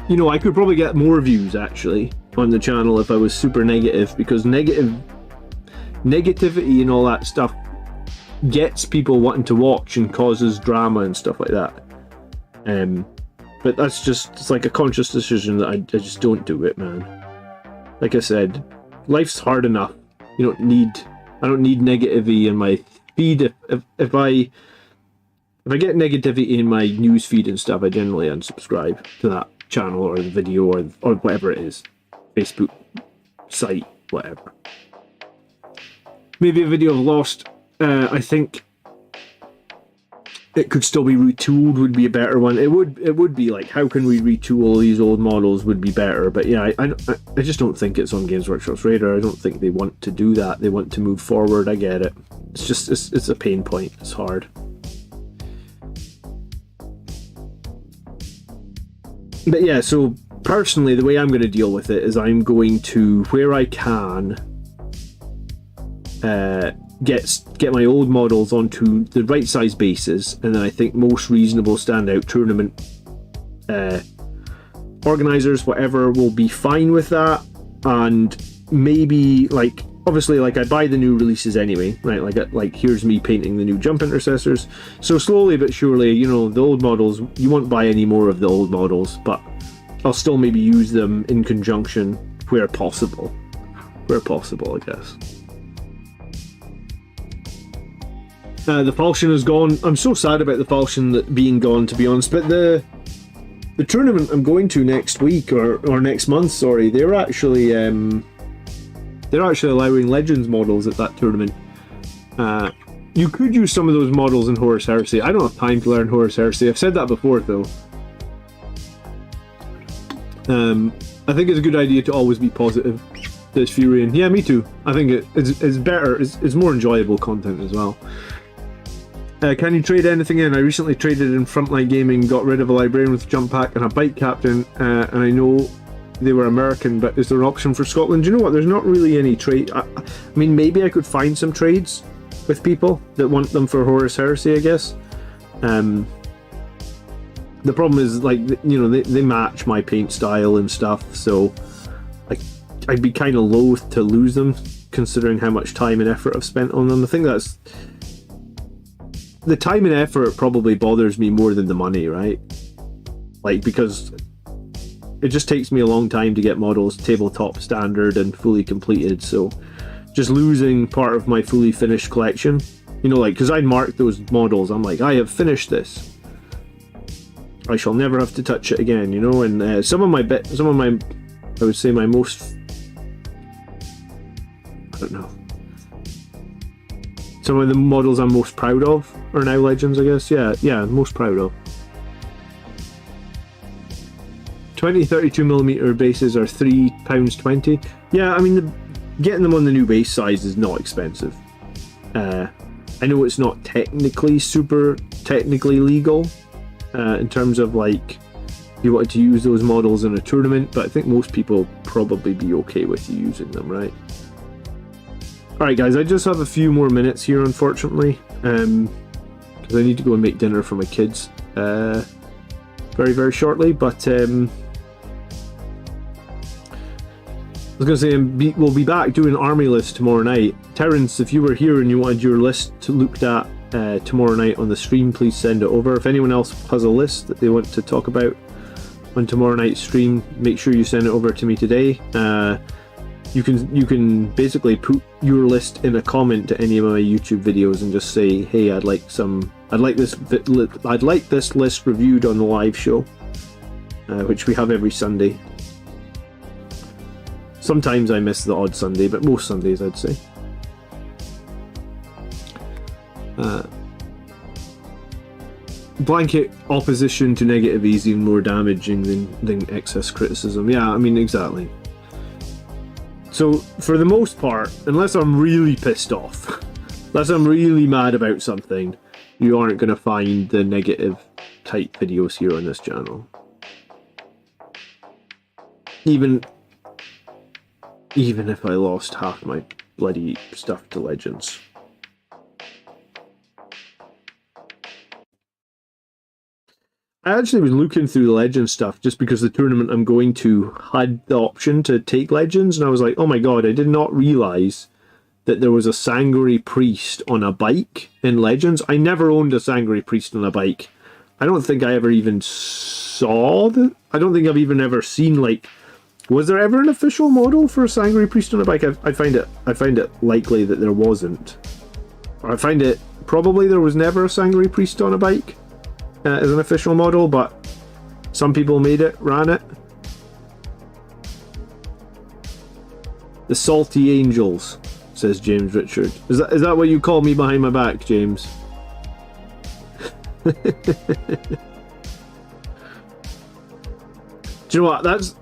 A: you know, I could probably get more views actually on the channel if I was super negative, because negativity and all that stuff gets people wanting to watch and causes drama and stuff like that. But that's just, it's like a conscious decision that I just don't do it, man. Like I said, life's hard enough. I don't need negativity in my feed. If I get negativity in my news feed and stuff, I generally unsubscribe to that channel or the video or whatever it is, Facebook site, whatever. Maybe a video of Lost. I think it could still be retooled, would be a better one. It would be like, how can we retool these old models would be better. But yeah, I just don't think it's on Games Workshop's radar. I don't think they want to do that. They want to move forward. I get it. It's just it's a pain point. It's hard. But yeah, so personally, the way I'm going to deal with it is I'm going to, where I can, get my old models onto the right size bases, and then I think most reasonable standout tournament organizers, whatever, will be fine with that. And maybe, like, obviously, like, I buy the new releases anyway, right? Like here's me painting the new Jump Intercessors. So slowly but surely, you know, the old models, you won't buy any more of the old models, but I'll still maybe use them in conjunction where possible. I guess. The falchion is gone. I'm so sad about the falchion being gone, to be honest. But the tournament I'm going to next week or next month, sorry, they're actually allowing Legends models at that tournament. You could use some of those models in Horus Heresy. I don't have time to learn Horus Heresy. I've said that before, though. I think it's a good idea to always be positive. This Furion, yeah, me too. I think it's better. It's more enjoyable content as well. Can you trade anything in? I recently traded in Frontline Gaming, got rid of a librarian with jump pack and a bike captain, and I know they were American, but is there an option for Scotland? Do you know what? There's not really any trade. I mean, maybe I could find some trades with people that want them for Horus Heresy, I guess. The problem is, like, you know, they match my paint style and stuff, so like I'd be kind of loath to lose them, considering how much time and effort I've spent on them. I think that's the time and effort probably bothers me more than the money, right? Like, because it just takes me a long time to get models tabletop standard and fully completed, so just losing part of my fully finished collection, you know, like, because I'd marked those models, I'm like, I have finished this, I shall never have to touch it again, you know. And some of my I would say my most, I don't know, some of the models I'm most proud of are now Legends, I guess. Yeah, most proud of. 32mm bases are £3.20. Yeah, I mean, getting them on the new base size is not expensive. I know it's not super technically legal in terms of, like, if you wanted to use those models in a tournament, but I think most people probably be okay with you using them, right? Alright guys, I just have a few more minutes here, unfortunately, because I need to go and make dinner for my kids very, very shortly, but I was going to say, we'll be back doing army lists tomorrow night. Terrence, if you were here and you wanted your list looked at tomorrow night on the stream, please send it over. If anyone else has a list that they want to talk about on tomorrow night's stream, make sure you send it over to me today. you can basically put your list in a comment to any of my YouTube videos and just say, hey, I'd like this list reviewed on the live show, which we have every Sunday. Sometimes I miss the odd Sunday, but most Sundays I'd say. Blanket opposition to negative is even more damaging than excess criticism. Yeah, I mean, exactly. So, for the most part, unless I'm really pissed off, unless I'm really mad about something, you aren't going to find the negative type videos here on this channel. Even if I lost half my bloody stuff to Legends. I actually was looking through the Legends stuff just because the tournament I'm going to had the option to take Legends, and I was like, oh my god, I did not realise that there was a Sangori Priest on a bike in Legends. I never owned a Sangori Priest on a bike. I don't think I ever even saw the... I don't think I've even ever seen, like... Was there ever an official model for a Sangori Priest on a bike? I find it likely that there wasn't. Or I find it probably there was never a Sangori Priest on a bike. As an official model, but some people made it, ran it. The Salty Angels, says James Richard. Is that what you call me behind my back, James? Do you know what? That's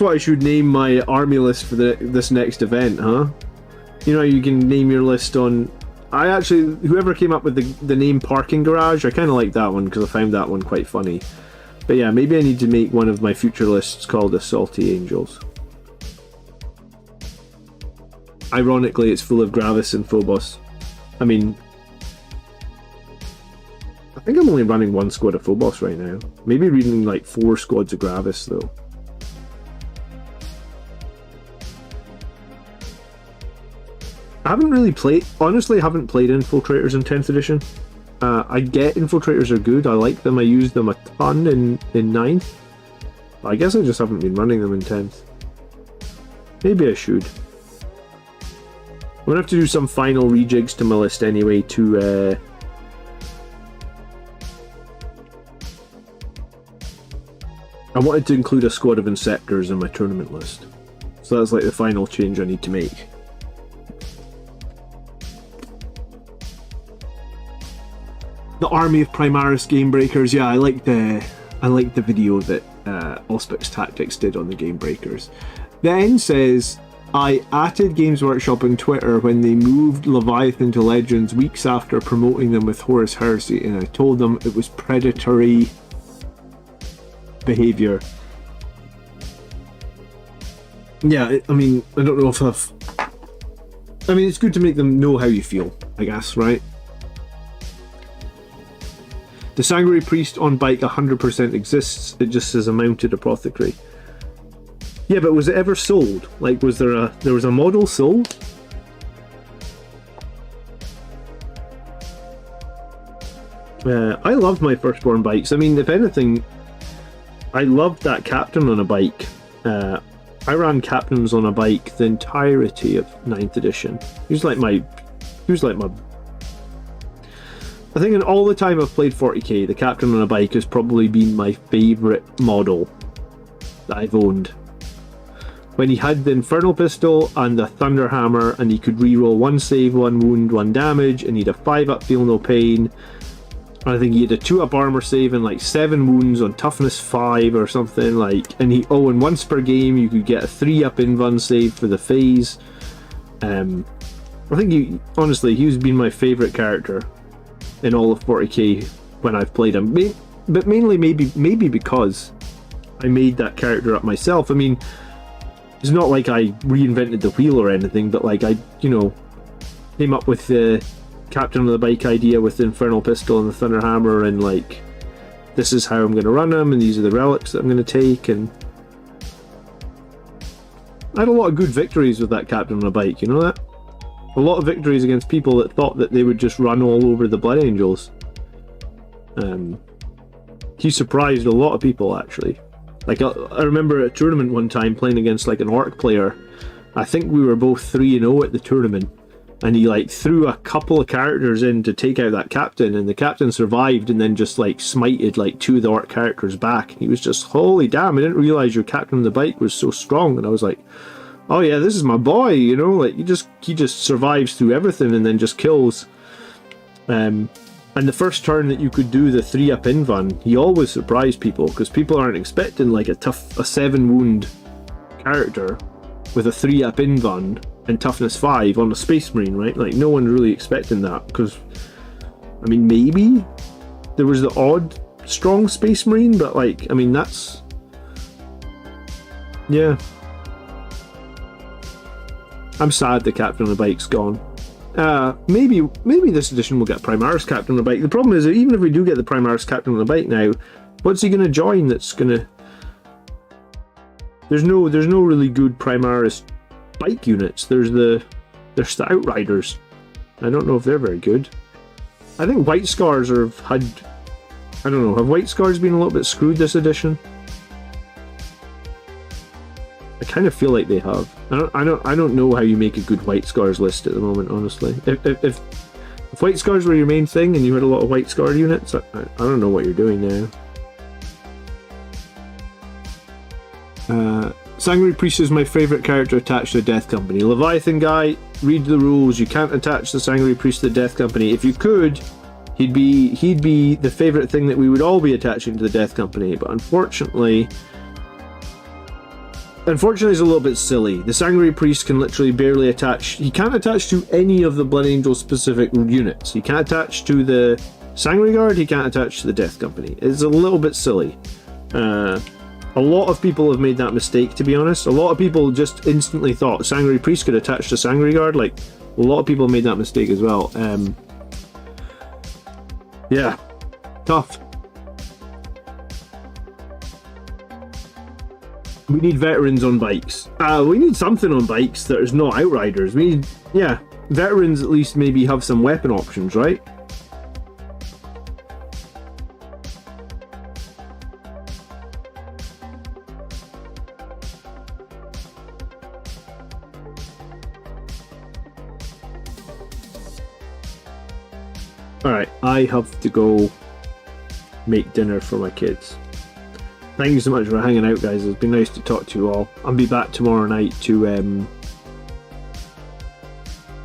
A: what I should name my army list for this next event, huh? You know, you can name your list on... whoever came up with the name Parking Garage, I kind of like that one because I found that one quite funny. But yeah, maybe I need to make one of my future lists called the Salty Angels. Ironically, it's full of Gravis and Phobos. I mean, I think I'm only running one squad of Phobos right now. Maybe reading like 4 squads of Gravis though. I haven't really played... Honestly, I haven't played Infiltrators in 10th edition. I get Infiltrators are good. I like them. I use them a ton in 9th. But I guess I just haven't been running them in 10th. Maybe I should. I'm going to have to do some final rejigs to my list anyway to... I wanted to include a squad of Inceptors in my tournament list. So that's like the final change I need to make. The Army of Primarchs Game Breakers, yeah, I like the video that Auspex Tactics did on the Game Breakers. Then says, I atted Games Workshop on Twitter when they moved Leviathan to Legends weeks after promoting them with Horus Heresy, and I told them it was predatory behaviour. Yeah, I mean, I don't know if I mean, it's good to make them know how you feel, I guess, right? The Sangori Priest on bike 100% exists, it just says a mounted apothecary. Yeah, but was it ever sold? Like, was there was a model sold? I loved my firstborn bikes. I mean, if anything, I loved that captain on a bike. I ran captains on a bike the entirety of 9th edition. He was like my I think in all the time I've played 40k, the captain on a bike has probably been my favourite model that I've owned. When he had the Infernal Pistol and the Thunder Hammer, and he could reroll 1 save, 1 wound, 1 damage, and he had a 5-up Feel No Pain. And I think he had a 2-up armor save and like 7 wounds on toughness 5 or something, like, and and once per game you could get a 3-up invuln save for the phase. I think honestly, he's been my favourite character in all of 40k when I've played him, but mainly maybe because I made that character up myself. I mean, it's not like I reinvented the wheel or anything, but like I, you know, came up with the captain on the bike idea with the Infernal Pistol and the Thunder Hammer, and like, this is how I'm going to run them, and these are the relics that I'm going to take, and I had a lot of good victories with that captain on a bike, you know that? A lot of victories against people that thought that they would just run all over the Blood Angels. He surprised a lot of people, actually. Like, I remember at a tournament one time playing against like an orc player, I think we were both 3-0 at the tournament, and he like threw a couple of characters in to take out that captain, and the captain survived and then just like smited like 2 of the orc characters back. He was just, holy damn, I didn't realize your captain on the bike was so strong. And I was like, oh yeah, this is my boy, you know, like he just survives through everything and then just kills. And the first turn that you could do the 3-up invuln, he always surprised people, because people aren't expecting like a 7 wound character with a 3-up invuln and toughness 5 on a Space Marine, right? Like no one's really expecting that, because I mean maybe there was the odd strong Space Marine, but like I mean that's, yeah. I'm sad the captain on the bike's gone. Maybe this edition will get Primarchs captain on the bike. The problem is that even if we do get the Primarchs captain on the bike now, what's he going to join that's going to... There's no really good Primaris bike units. There's the Outriders. I don't know if they're very good. I think White Scars have had... I don't know, have White Scars been a little bit screwed this edition? I kind of feel like they have. I don't know how you make a good White Scars list at the moment, honestly. If White Scars were your main thing and you had a lot of White Scar units, I don't know what you're doing now. Sanguinary Priest is my favourite character attached to a Death Company. Leviathan guy, read the rules. You can't attach the Sanguinary Priest to the Death Company. If you could, he'd be the favourite thing that we would all be attaching to the Death Company. But unfortunately, it's a little bit silly. The Sanguinary Priest can literally barely attach. He can't attach to any of the Blood Angel specific units. He can't attach to the Sanguinary Guard. He can't attach to the Death Company. It's a little bit silly. A lot of people have made that mistake, to be honest. A lot of people just instantly thought Sanguinary Priest could attach to Sanguinary Guard. Like, a lot of people made that mistake as well. Yeah, tough. We need veterans on bikes. We need something on bikes that is not Outriders. We need, yeah, veterans at least maybe have some weapon options, right? Alright, I have to go make dinner for my kids. Thank you so much for hanging out, guys. It's been nice to talk to you all. I'll be back tomorrow night to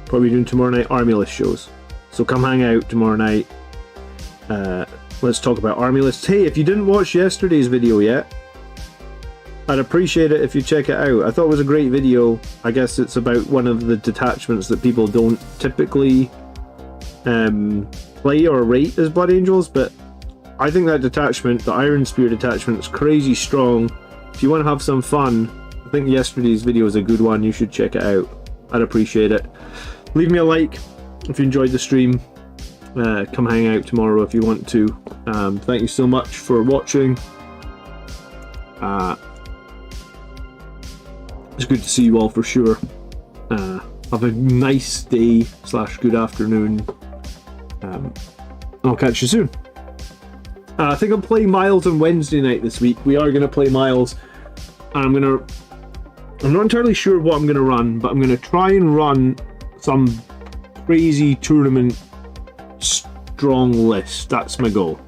A: probably doing tomorrow night Army List shows. So come hang out tomorrow night. Let's talk about Army Lists. Hey, if you didn't watch yesterday's video yet, I'd appreciate it if you check it out. I thought it was a great video. I guess it's about one of the detachments that people don't typically play or rate as Blood Angels, but I think that detachment, the Iron Spear detachment, is crazy strong. If you want to have some fun, I think yesterday's video is a good one. You should check it out. I'd appreciate it. Leave me a like if you enjoyed the stream. Come hang out tomorrow if you want to. Thank you so much for watching. It's good to see you all for sure. Have a nice day / good afternoon. I'll catch you soon. I think I'm playing Miles on Wednesday night this week. We are going to play Miles. And I'm not entirely sure what I'm going to run, but I'm going to try and run some crazy tournament strong list. That's my goal.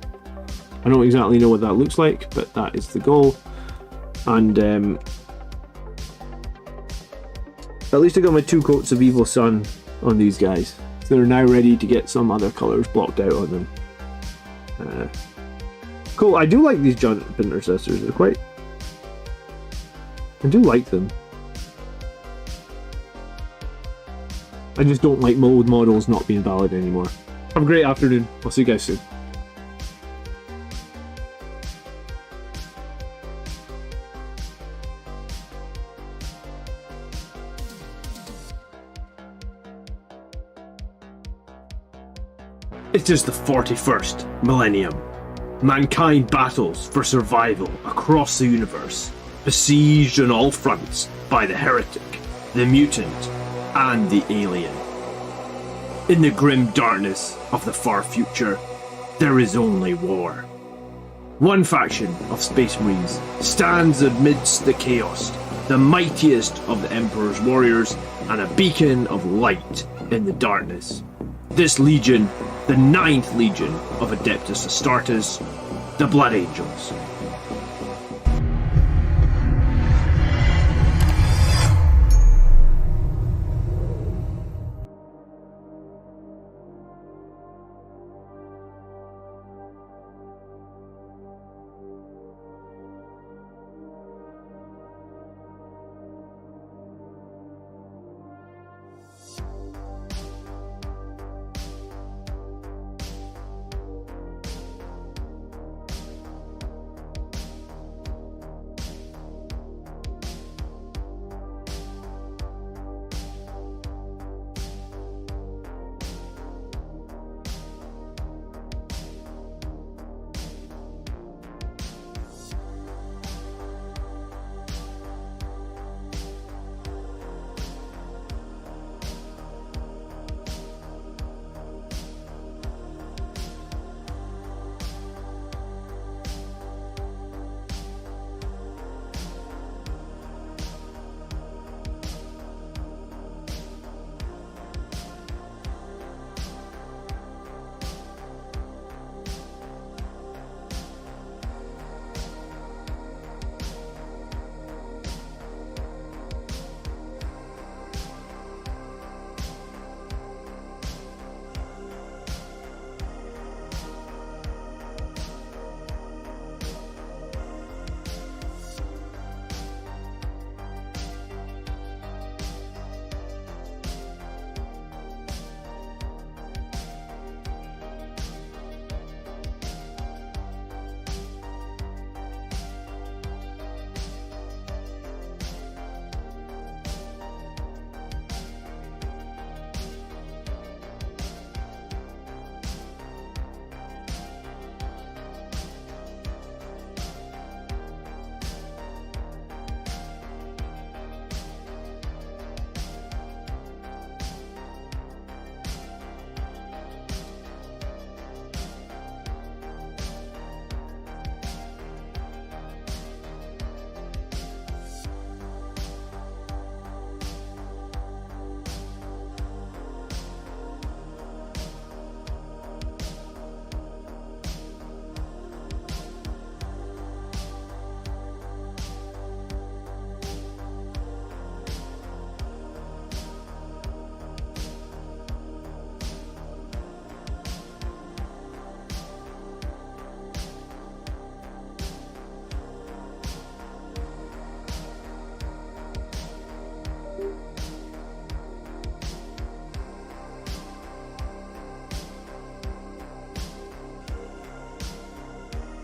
A: I don't exactly know what that looks like, but that is the goal. And at least I got my 2 coats of Evil Sun on these guys. So they're now ready to get some other colours blocked out on them. Cool, I do like these Giant Intercessors. They're quite... I do like them. I just don't like mold models not being valid anymore. Have a great afternoon. I'll see you guys soon. It is the 41st millennium. Mankind battles for survival across the universe, besieged on all fronts by the heretic, the mutant, and the alien. In the grim darkness of the far future, there is only war. One faction of Space Marines stands amidst the chaos, the mightiest of the Emperor's warriors and a beacon of light in the darkness. This legion, the 9th Legion of Adeptus Astartes, the Blood Angels.